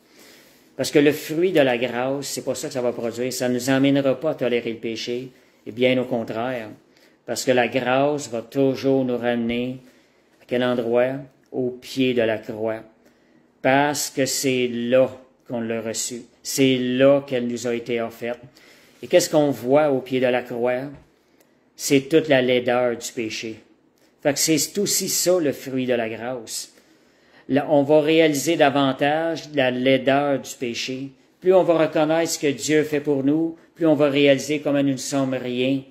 Parce que le fruit de la grâce, c'est pas ça que ça va produire. Ça ne nous emmènera pas à tolérer le péché. Et bien au contraire. Parce que la grâce va toujours nous ramener à quel endroit? Au pied de la croix. Parce que c'est là qu'on l'a reçu. C'est là qu'elle nous a été offerte. Et qu'est-ce qu'on voit au pied de la croix? C'est toute la laideur du péché. Fait que c'est aussi ça le fruit de la grâce. Là, on va réaliser davantage la laideur du péché. Plus on va reconnaître ce que Dieu fait pour nous, plus on va réaliser comment nous ne sommes rien.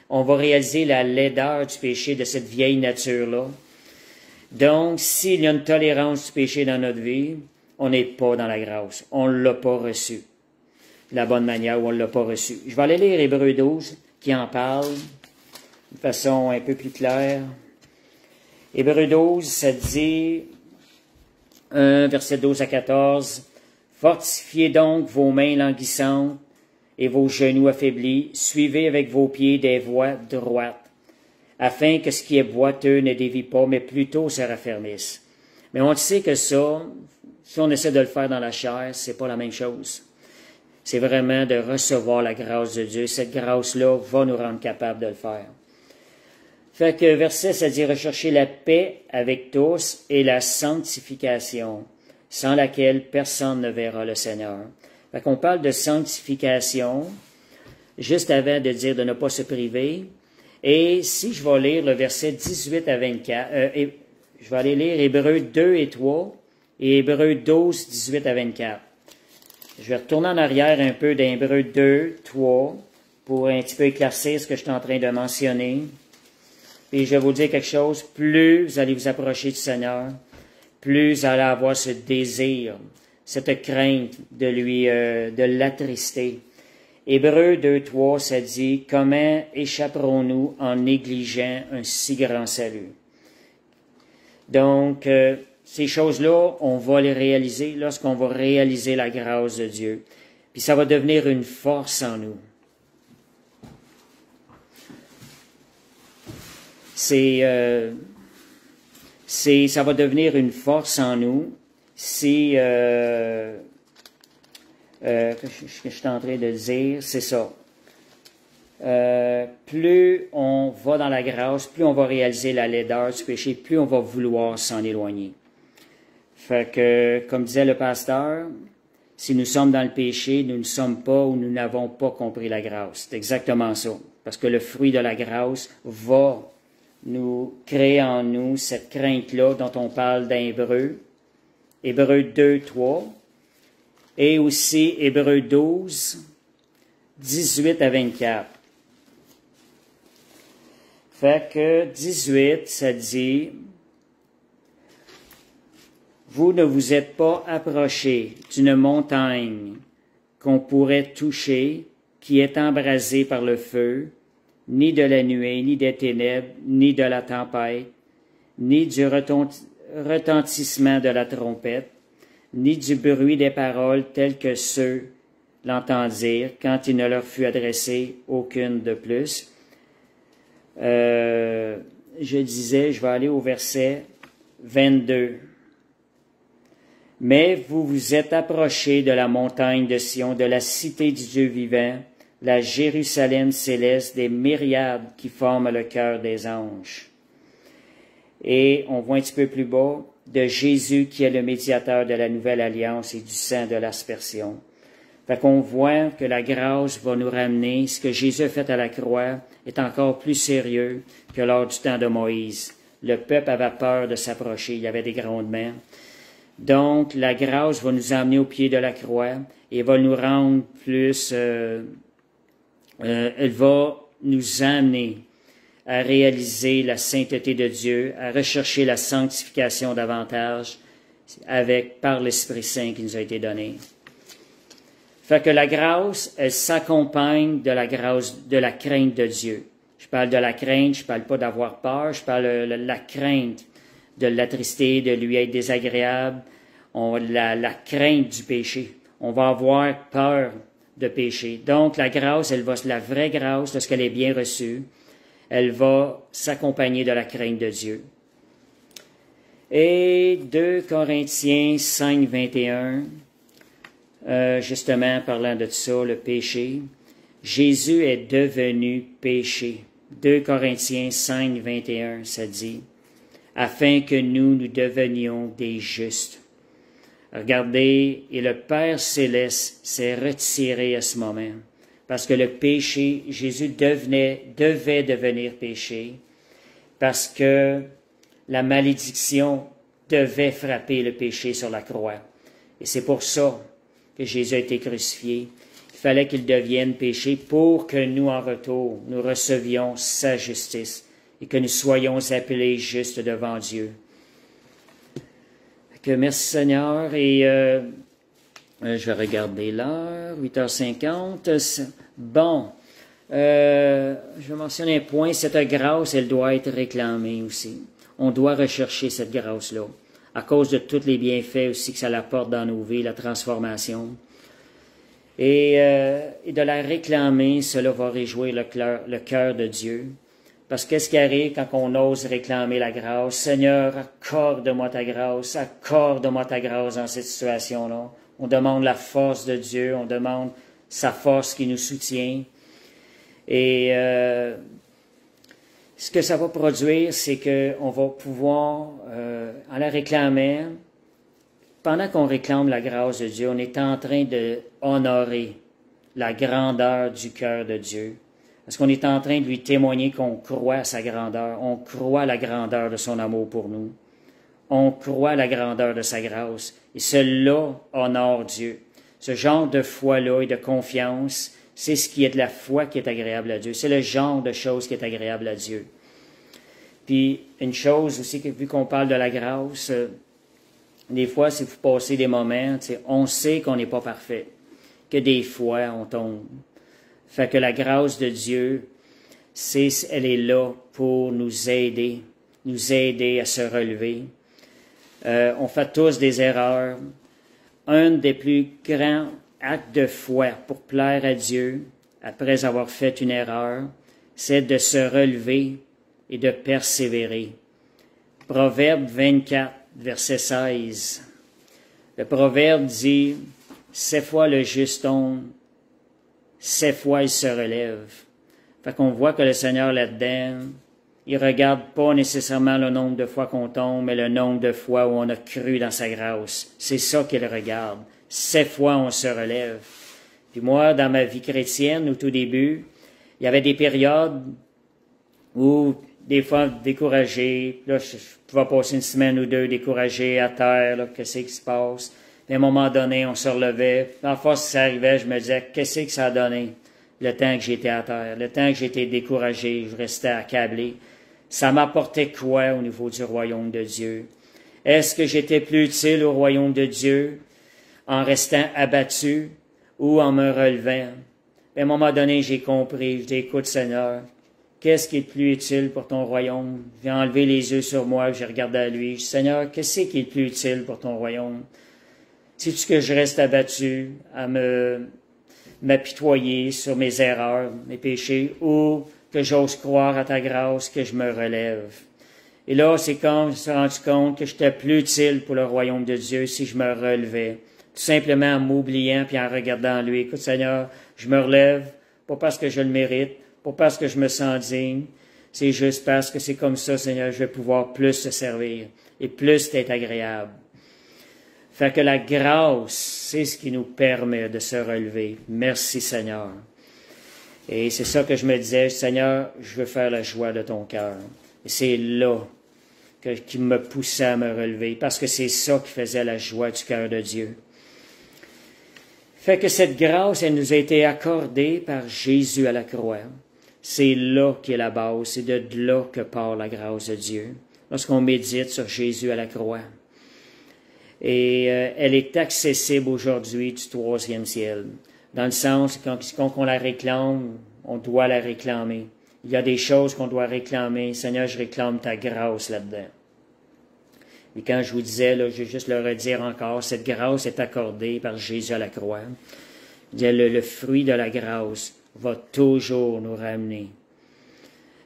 On va réaliser la laideur du péché de cette vieille nature-là. Donc, s'il y a une tolérance du péché dans notre vie, on n'est pas dans la grâce. On ne l'a pas reçu. De la bonne manière où on ne l'a pas reçu. Je vais aller lire Hébreux 12 qui en parle de façon un peu plus claire. Hébreux 12, ça dit, verset 12 à 14, « Fortifiez donc vos mains languissantes et vos genoux affaiblis, suivez avec vos pieds des voies droites, afin que ce qui est boiteux ne dévie pas, mais plutôt se raffermisse. » Mais on sait que ça, si on essaie de le faire dans la chair, c'est pas la même chose. C'est vraiment de recevoir la grâce de Dieu. Cette grâce-là va nous rendre capables de le faire. Fait que verset, ça dit « Recherchez la paix avec tous et la sanctification, sans laquelle personne ne verra le Seigneur. » Fait qu'on parle de sanctification, juste avant de dire de ne pas se priver. Et si je vais lire le verset 18 à 24, je vais aller lire Hébreux 2 et 3 et Hébreux 12, 18 à 24. Je vais retourner en arrière un peu d'Hébreux 2, 3 pour un petit peu éclaircir ce que je suis en train de mentionner. Et je vais vous dire quelque chose, plus vous allez vous approcher du Seigneur, plus vous allez avoir ce désir, cette crainte de lui, de l'attrister. Hébreux 2:3, ça dit « Comment échapperons-nous en négligeant un si grand salut? » Donc, ces choses-là, on va les réaliser lorsqu'on va réaliser la grâce de Dieu. Puis ça va devenir une force en nous. Ça va devenir une force en nous si, que je suis en train de dire, c'est ça. Plus on va dans la grâce, plus on va réaliser la laideur du péché, plus on va vouloir s'en éloigner. Fait que, comme disait le pasteur, si nous sommes dans le péché, nous ne sommes pas ou nous n'avons pas compris la grâce. C'est exactement ça. Parce que le fruit de la grâce va nous créer en nous cette crainte-là dont on parle dans Hébreux 2:3, et aussi Hébreux 12, 18 à 24. Fait que 18, ça dit, « Vous ne vous êtes pas approchés d'une montagne qu'on pourrait toucher, qui est embrasée par le feu, ni de la nuée, ni des ténèbres, ni de la tempête, ni du retentissement de la trompette, ni du bruit des paroles telles que ceux l'entendirent quand il ne leur fut adressé aucune de plus. » Je disais, je vais aller au verset 22. « Mais vous vous êtes approchés de la montagne de Sion, de la cité du Dieu vivant, la Jérusalem céleste, des myriades qui forment le cœur des anges. » Et on voit un petit peu plus bas, de Jésus qui est le médiateur de la nouvelle alliance et du sang de l'aspersion. Fait qu'on voit que la grâce va nous ramener, ce que Jésus a fait à la croix est encore plus sérieux que lors du temps de Moïse. Le peuple avait peur de s'approcher, il y avait des grondements. Donc, la grâce va nous amener au pied de la croix et va nous rendre plus... elle va nous amener à réaliser la sainteté de Dieu, à rechercher la sanctification davantage par l'Esprit Saint qui nous a été donné. Fait que la grâce, elle s'accompagne de la grâce, de la crainte de Dieu. Je parle de la crainte, je parle pas d'avoir peur, je parle de la crainte, de l'attrister, de lui être désagréable, la crainte du péché. On va avoir peur de péché. Donc, la grâce, la vraie grâce, lorsqu'elle est bien reçue, elle va s'accompagner de la crainte de Dieu. Et 2 Corinthiens 5, 21, justement, parlant de ça, le péché, Jésus est devenu péché. 2 Corinthiens 5, 21, ça dit, afin que nous devenions des justes. Regardez, et le Père céleste s'est retiré à ce moment, parce que le péché, Jésus devait devenir péché, parce que la malédiction devait frapper le péché sur la croix. Et c'est pour ça que Jésus a été crucifié. Il fallait qu'il devienne péché pour que nous, en retour, nous recevions sa justice et que nous soyons appelés justes devant Dieu. Que merci Seigneur, et je vais regarder l'heure, 8h50. Bon, je vais mentionner un point, cette grâce, elle doit être réclamée aussi. On doit rechercher cette grâce-là, à cause de tous les bienfaits aussi que ça apporte dans nos vies, la transformation. Et de la réclamer, cela va réjouir le cœur de Dieu. Parce que qu'est-ce qui arrive quand on ose réclamer la grâce? Seigneur, accorde-moi ta grâce dans cette situation-là. On demande la force de Dieu, on demande sa force qui nous soutient. Et ce que ça va produire, c'est qu'on va pouvoir, en la réclamant, pendant qu'on réclame la grâce de Dieu, on est en train de honorer la grandeur du cœur de Dieu. Parce qu'on est en train de lui témoigner qu'on croit à sa grandeur, on croit à la grandeur de son amour pour nous, on croit à la grandeur de sa grâce. Et cela honore Dieu. Ce genre de foi-là et de confiance, c'est ce qui est de la foi qui est agréable à Dieu. C'est le genre de choses qui est agréable à Dieu. Puis, une chose aussi, vu qu'on parle de la grâce, des fois, si vous passez des moments, on sait qu'on n'est pas parfait, que des fois, on tombe. Fait que la grâce de Dieu, elle est là pour nous aider à se relever. On fait tous des erreurs. Un des plus grands actes de foi pour plaire à Dieu, après avoir fait une erreur, c'est de se relever et de persévérer. Proverbe 24, verset 16. Le proverbe dit, « 7 fois le juste tombe, 7 fois il se relève. » Fait qu'on voit que le Seigneur là-dedans, il regarde pas nécessairement le nombre de fois qu'on tombe, mais le nombre de fois où on a cru dans sa grâce. C'est ça qu'il regarde. 7 fois on se relève. Puis moi, dans ma vie chrétienne, au tout début, il y avait des périodes où, des fois, découragé, là, je pouvais passer une semaine ou deux découragé à terre, là, qu'est-ce qui se passe? Puis à un moment donné, on se relevait. En force, si ça arrivait, je me disais, qu'est-ce que ça a donné? Le temps que j'étais à terre, le temps que j'étais découragé, je restais accablé. Ça m'apportait quoi au niveau du royaume de Dieu? Est-ce que j'étais plus utile au royaume de Dieu en restant abattu ou en me relevant? À un moment donné, j'ai compris, je dis, écoute Seigneur, qu'est-ce qui est plus utile pour ton royaume? J'ai enlevé les yeux sur moi, j'ai regardé à lui. Je dis, Seigneur, qu'est-ce qui est plus utile pour ton royaume? Sais-tu que je reste abattu à m'apitoyer sur mes erreurs, mes péchés, ou que j'ose croire à ta grâce, que je me relève? Et là, c'est quand je me suis rendu compte que j'étais plus utile pour le royaume de Dieu si je me relevais. Tout simplement en m'oubliant puis en regardant lui. Écoute, Seigneur, je me relève, pas parce que je le mérite, pas parce que je me sens digne, c'est juste parce que c'est comme ça, Seigneur, je vais pouvoir plus te servir et plus t'être agréable. Fait que la grâce, c'est ce qui nous permet de se relever. Merci, Seigneur. Et c'est ça que je me disais, Seigneur, je veux faire la joie de ton cœur. Et c'est là qui me poussait à me relever, parce que c'est ça qui faisait la joie du cœur de Dieu. Fait que cette grâce, elle nous a été accordée par Jésus à la croix. C'est là qu'est la base, c'est de là que part la grâce de Dieu, lorsqu'on médite sur Jésus à la croix. Et elle est accessible aujourd'hui du troisième ciel, dans le sens que quand on la réclame, on doit la réclamer. Il y a des choses qu'on doit réclamer. Seigneur, je réclame ta grâce là-dedans. Et quand je vous disais, là, je vais juste le redire encore, cette grâce est accordée par Jésus à la croix. Le fruit de la grâce va toujours nous ramener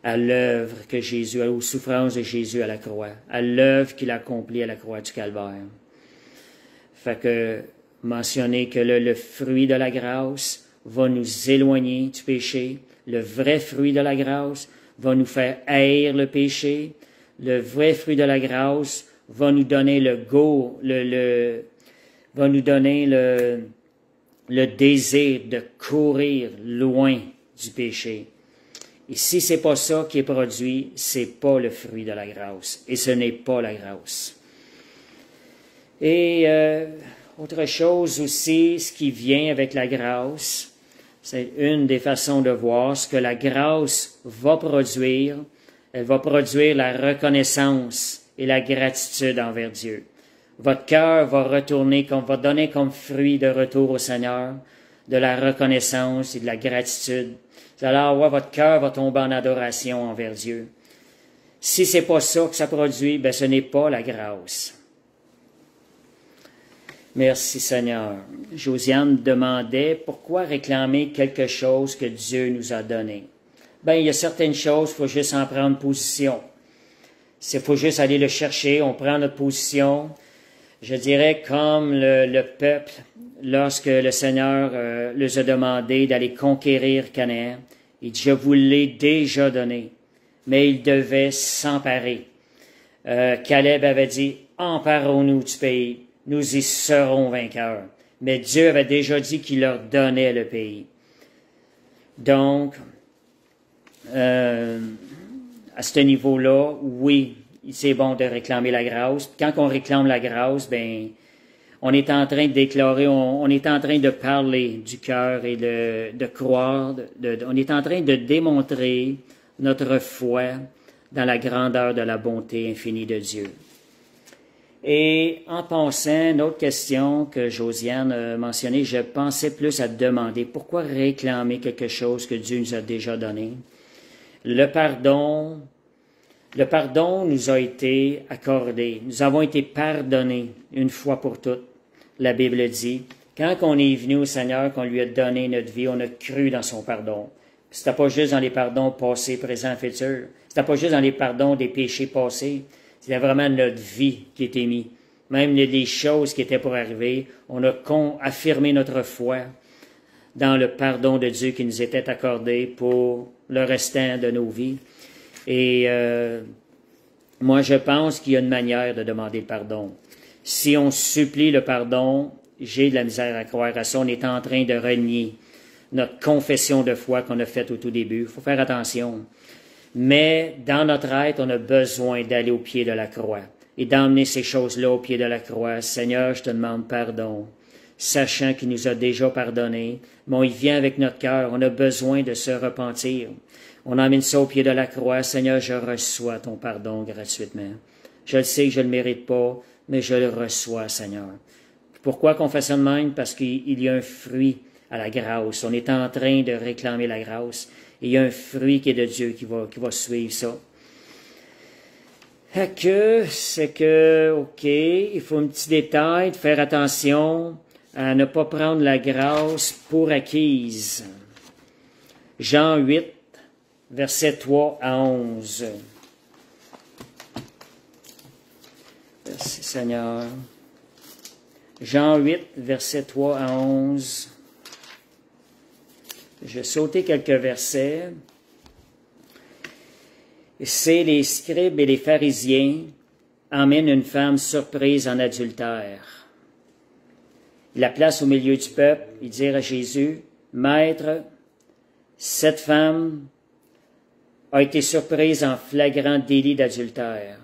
à l'œuvre que Jésus, aux souffrances de Jésus à la croix, à l'œuvre qu'il a accomplie à la croix du Calvaire. Fait que mentionner que le fruit de la grâce va nous éloigner du péché. Le vrai fruit de la grâce va nous faire haïr le péché. Le vrai fruit de la grâce va nous donner va nous donner le désir de courir loin du péché. Et si c'est pas ça qui est produit, c'est pas le fruit de la grâce. Et ce n'est pas la grâce. Et autre chose aussi, ce qui vient avec la grâce, c'est une des façons de voir ce que la grâce va produire. Elle va produire la reconnaissance et la gratitude envers Dieu. Votre cœur va donner comme fruit de retour au Seigneur de la reconnaissance et de la gratitude. Vous allez voir, votre cœur va tomber en adoration envers Dieu. Si c'est pas ça que ça produit, ben ce n'est pas la grâce. Merci Seigneur. Josiane demandait pourquoi réclamer quelque chose que Dieu nous a donné. Ben, il y a certaines choses, il faut juste en prendre position. Il faut juste aller le chercher, on prend notre position. Je dirais comme le peuple, lorsque le Seigneur les a demandé d'aller conquérir Canaan, il dit, je vous l'ai déjà donné, mais il devait s'emparer. Caleb avait dit, emparons-nous du pays. Nous y serons vainqueurs. Mais Dieu avait déjà dit qu'il leur donnait le pays. Donc, à ce niveau-là, oui, c'est bon de réclamer la grâce. Quand on réclame la grâce, ben, on est en train de déclarer, on est en train de parler du cœur et de croire, on est en train de démontrer notre foi dans la grandeur de la bonté infinie de Dieu. Et en pensant, une autre question que Josiane a mentionnée, je pensais plus à demander pourquoi réclamer quelque chose que Dieu nous a déjà donné. Le pardon nous a été accordé. Nous avons été pardonnés une fois pour toutes. La Bible dit, quand on est venu au Seigneur, qu'on lui a donné notre vie, on a cru dans son pardon. C'était pas juste dans les pardons passés, présents, futurs. C'était pas juste dans les pardons des péchés passés. C'était vraiment notre vie qui était mise. Même les choses qui étaient pour arriver, on a affirmé notre foi dans le pardon de Dieu qui nous était accordé pour le restant de nos vies. Et moi, je pense qu'il y a une manière de demander le pardon. Si on supplie le pardon, j'ai de la misère à croire à ça. On est en train de renier notre confession de foi qu'on a faite au tout début. Il faut faire attention. Mais dans notre être, on a besoin d'aller au pied de la croix et d'emmener ces choses-là au pied de la croix. Seigneur, je te demande pardon, sachant qu'il nous a déjà pardonné. Bon, il vient avec notre cœur. On a besoin de se repentir. On emmène ça au pied de la croix. Seigneur, je reçois ton pardon gratuitement. Je le sais que je ne le mérite pas, mais je le reçois, Seigneur. Pourquoi qu'on fait ça de même? Parce qu'il y a un fruit à la grâce. On est en train de réclamer la grâce. Et il y a un fruit qui est de Dieu qui va suivre ça. C'est que, OK, il faut un petit détail, de faire attention à ne pas prendre la grâce pour acquise. Jean 8, versets 3 à 11. Merci Seigneur. Jean 8, versets 3 à 11. Je vais sauter quelques versets. C'est les scribes et les pharisiens emmènent une femme surprise en adultère. Ils la placent au milieu du peuple. Ils dirent à Jésus, « Maître, cette femme a été surprise en flagrant délit d'adultère. »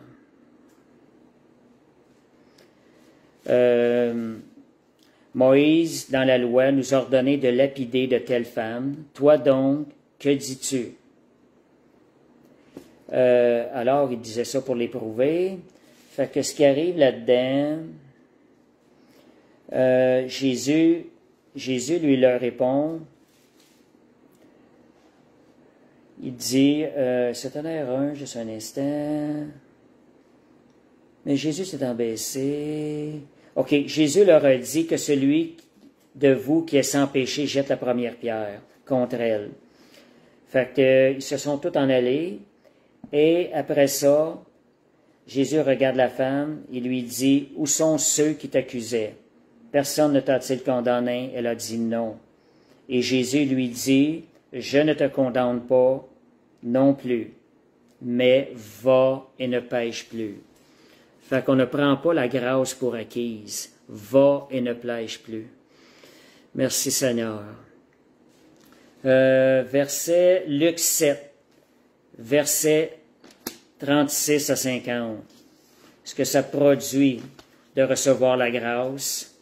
Moïse, dans la loi, nous a ordonné de lapider de telles femmes. Toi donc, que dis-tu? Alors, il disait ça pour l'éprouver. Fait que ce qui arrive là-dedans, Jésus lui leur répond. Il dit, c'est un erreur, juste un instant. Mais Jésus s'est abaissé. OK, Jésus leur a dit que celui de vous qui est sans péché jette la première pierre contre elle. Fait que, ils se sont tous en allés. Et après ça, Jésus regarde la femme, il lui dit, « Où sont ceux qui t'accusaient? Personne ne t'a-t-il condamné? » Elle a dit non. Et Jésus lui dit, « Je ne te condamne pas non plus, mais va et ne pêche plus. » Fait qu'on ne prend pas la grâce pour acquise. Va et ne pêche plus. Merci Seigneur. Verset Luc 7, versets 36 à 50. Ce que ça produit de recevoir la grâce,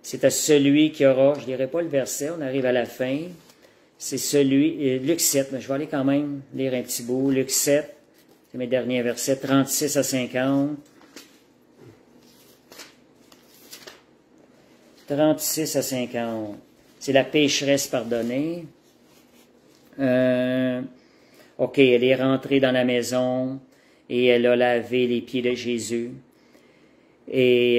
c'est à celui qui aura, je ne lirai pas le verset, on arrive à la fin, c'est celui, Luc 7, mais je vais aller quand même lire un petit bout, Luc 7, c'est mes derniers versets, 36 à 50. 36 à 50. C'est la pécheresse pardonnée. OK, elle est rentrée dans la maison et elle a lavé les pieds de Jésus. Et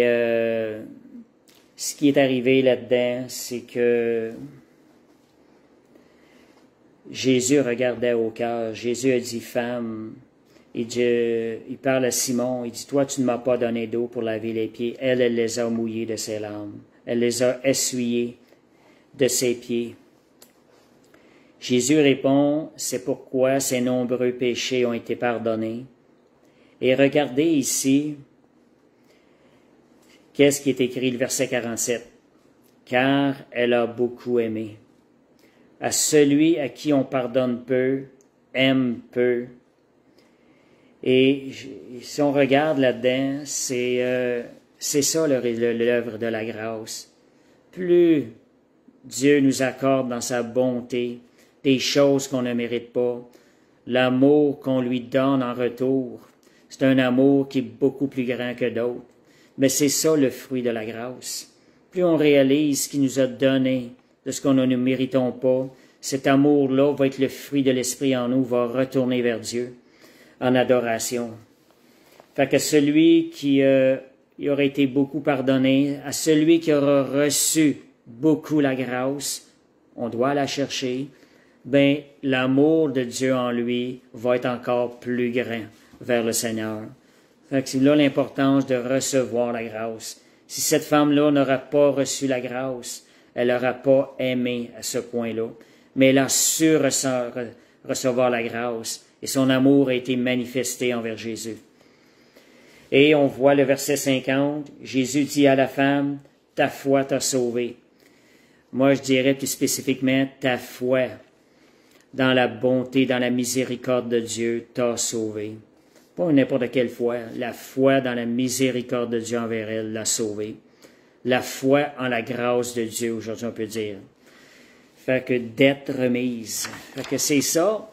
ce qui est arrivé là-dedans, c'est que Jésus regardait au cœur. Jésus a dit, « Femme », il parle à Simon, il dit, « Toi, tu ne m'as pas donné d'eau pour laver les pieds. » Elle les a mouillés de ses larmes. Elle les a essuyés de ses pieds. Jésus répond, « C'est pourquoi ses nombreux péchés ont été pardonnés. » Et regardez ici, qu'est-ce qui est écrit, le verset 47. « Car elle a beaucoup aimé. À celui à qui on pardonne peu, aime peu. » Et si on regarde là-dedans, c'est ça l'œuvre de la grâce. Plus Dieu nous accorde dans sa bonté des choses qu'on ne mérite pas, l'amour qu'on lui donne en retour, C'est un amour qui est beaucoup plus grand que d'autres. Mais c'est ça le fruit de la grâce. Plus on réalise ce qu'il nous a donné, de ce qu'on ne nous méritons pas, cet amour-là va être le fruit de l'Esprit en nous, va retourner vers Dieu en adoration. Fait que celui qui il aurait été beaucoup pardonné, à celui qui aura reçu beaucoup la grâce, on doit la chercher, ben l'amour de Dieu en lui va être encore plus grand vers le Seigneur. Fait que c'est là l'importance de recevoir la grâce. Si cette femme-là n'aura pas reçu la grâce, elle n'aura pas aimé à ce point-là, mais elle a su recevoir la grâce et son amour a été manifesté envers Jésus. Et on voit le verset 50, Jésus dit à la femme, « Ta foi t'a sauvée. » Moi, je dirais plus spécifiquement, ta foi dans la bonté, dans la miséricorde de Dieu t'a sauvée. Pas n'importe quelle foi, la foi dans la miséricorde de Dieu envers elle l'a sauvée. La foi en la grâce de Dieu, aujourd'hui on peut dire. Fait que d'être remise. Fait que c'est ça.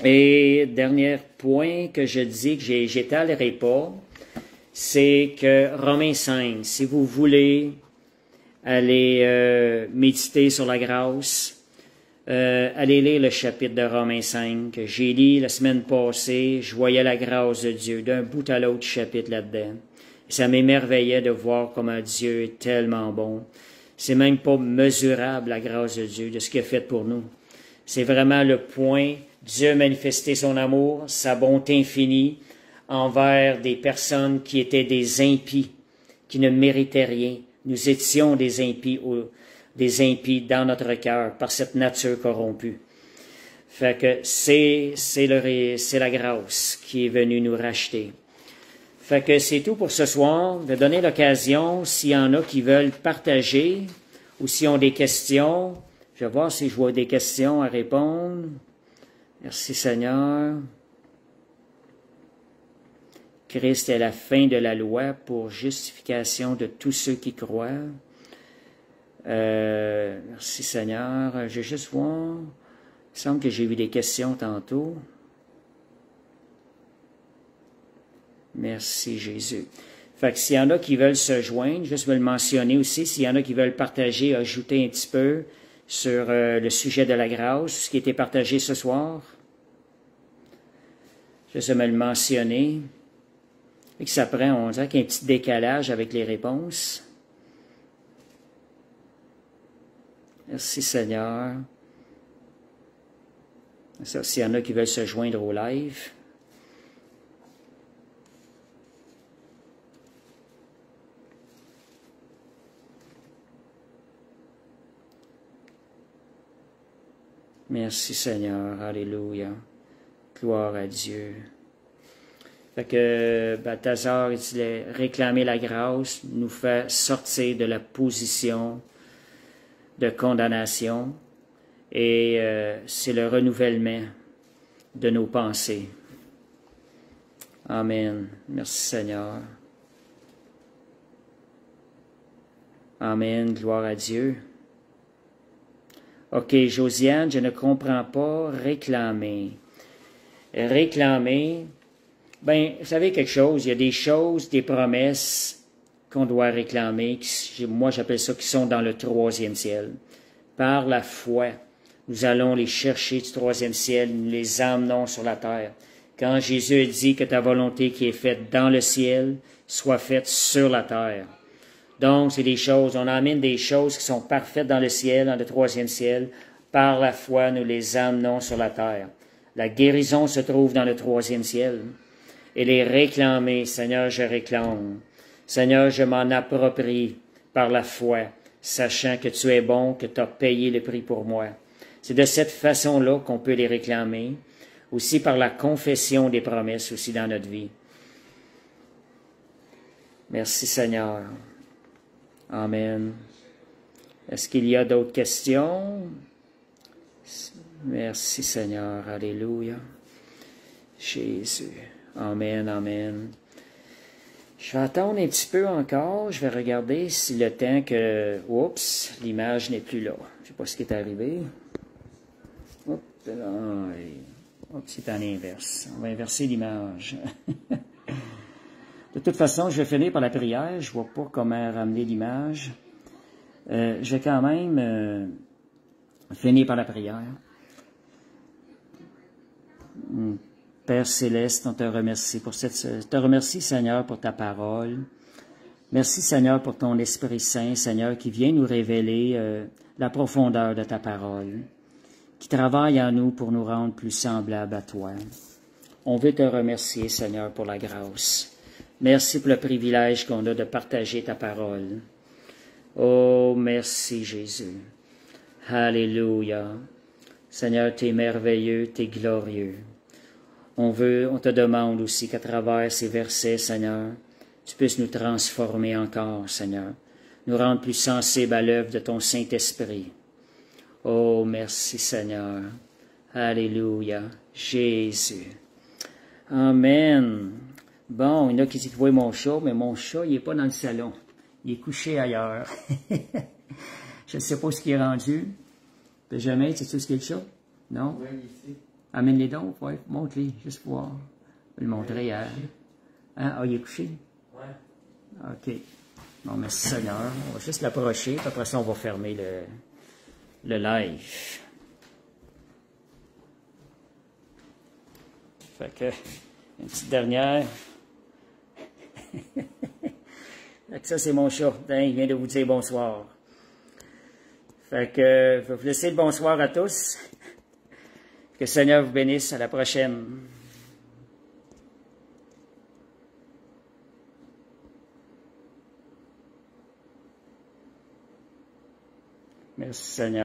Et dernier point que je dis que j'étalerai pas, c'est que Romains 5, si vous voulez aller méditer sur la grâce, allez lire le chapitre de Romains 5 que j'ai lu la semaine passée. Je voyais la grâce de Dieu d'un bout à l'autre chapitre là-dedans. Et ça m'émerveillait de voir comment Dieu est tellement bon. C'est même pas mesurable la grâce de Dieu, de ce qu'il a fait pour nous. C'est vraiment le point. Dieu a manifesté son amour, sa bonté infinie envers des personnes qui étaient des impies, qui ne méritaient rien. Nous étions des impies dans notre cœur par cette nature corrompue. Fait que c'est la grâce qui est venue nous racheter. Fait que c'est tout pour ce soir. Je vais donner l'occasion, s'il y en a qui veulent partager ou s'ils ont des questions. Je vais voir si je vois des questions à répondre. Merci Seigneur. Christ est la fin de la loi pour justification de tous ceux qui croient. Merci Seigneur. Je vais juste voir. Il semble que j'ai vu des questions tantôt. Merci Jésus. Fait que s'il y en a qui veulent se joindre, juste me le mentionner aussi, s'il y en a qui veulent partager, ajouter un petit peu sur le sujet de la grâce, ce qui a été partagé ce soir. Juste me le mentionner. Et que ça prend, on dirait qu'il y a un petit décalage avec les réponses. Merci Seigneur. Ça, s'il y en a qui veulent se joindre au live. Merci Seigneur, alléluia, gloire à Dieu. Fait que Balthazar, il dit, réclamer la grâce nous fait sortir de la position de condamnation et c'est le renouvellement de nos pensées. Amen. Merci Seigneur. Amen, gloire à Dieu. OK, Josiane, je ne comprends pas. Réclamer. Réclamer. Ben, vous savez quelque chose, il y a des choses, des promesses qu'on doit réclamer, moi j'appelle ça qui sont dans le troisième ciel. Par la foi, nous allons les chercher du troisième ciel, nous les emmenons sur la terre. Quand Jésus a dit que ta volonté qui est faite dans le ciel soit faite sur la terre. Donc, c'est des choses, on emmène des choses qui sont parfaites dans le ciel, dans le troisième ciel. Par la foi, nous les amenons sur la terre. La guérison se trouve dans le troisième ciel. Et les réclamer, Seigneur, je réclame. Seigneur, je m'en approprie par la foi, sachant que tu es bon, que tu as payé le prix pour moi. C'est de cette façon-là qu'on peut les réclamer, aussi par la confession des promesses aussi dans notre vie. Merci, Seigneur. Amen. Est-ce qu'il y a d'autres questions? Merci Seigneur. Alléluia. Jésus. Amen, amen. Je vais attendre un petit peu encore. Je vais regarder si le temps que... Oups, l'image n'est plus là. Je ne sais pas ce qui est arrivé. Hop là. Hop, c'est à l'inverse. On va inverser l'image. De toute façon, je vais finir par la prière. Je ne vois pas comment ramener l'image. Je vais quand même finir par la prière. Père Céleste, on te remercie pour te remercie, Seigneur, pour ta parole. Merci, Seigneur, pour ton Esprit Saint, Seigneur, qui vient nous révéler la profondeur de ta parole, qui travaille en nous pour nous rendre plus semblables à toi. On veut te remercier, Seigneur, pour la grâce. Merci pour le privilège qu'on a de partager ta parole. Oh, merci, Jésus. Alléluia. Seigneur, tu es merveilleux, tu es glorieux. On te demande aussi qu'à travers ces versets, Seigneur, tu puisses nous transformer encore, Seigneur, nous rendre plus sensibles à l'œuvre de ton Saint-Esprit. Oh, merci, Seigneur. Alléluia. Jésus. Amen. Bon, il y en a qui disent que vous voyez mon chat, mais mon chat, il n'est pas dans le salon. Il est couché ailleurs. Je ne sais pas ce qu'il est rendu. Benjamin, sais-tu ce qu'il est le chat? Non? Oui, ici. Amène-les donc, oui, montre-les, juste pour voir. Je vais le montrer à... Hein? Ah, il est couché? Oui. OK. Bon, merci Seigneur. On va juste l'approcher, puis après ça, on va fermer le live. Fait que, une petite dernière. Fait que ça, c'est mon chat. Il vient de vous dire bonsoir. Fait que, je vais vous laisser le bonsoir à tous. Que le Seigneur vous bénisse. À la prochaine. Merci Seigneur.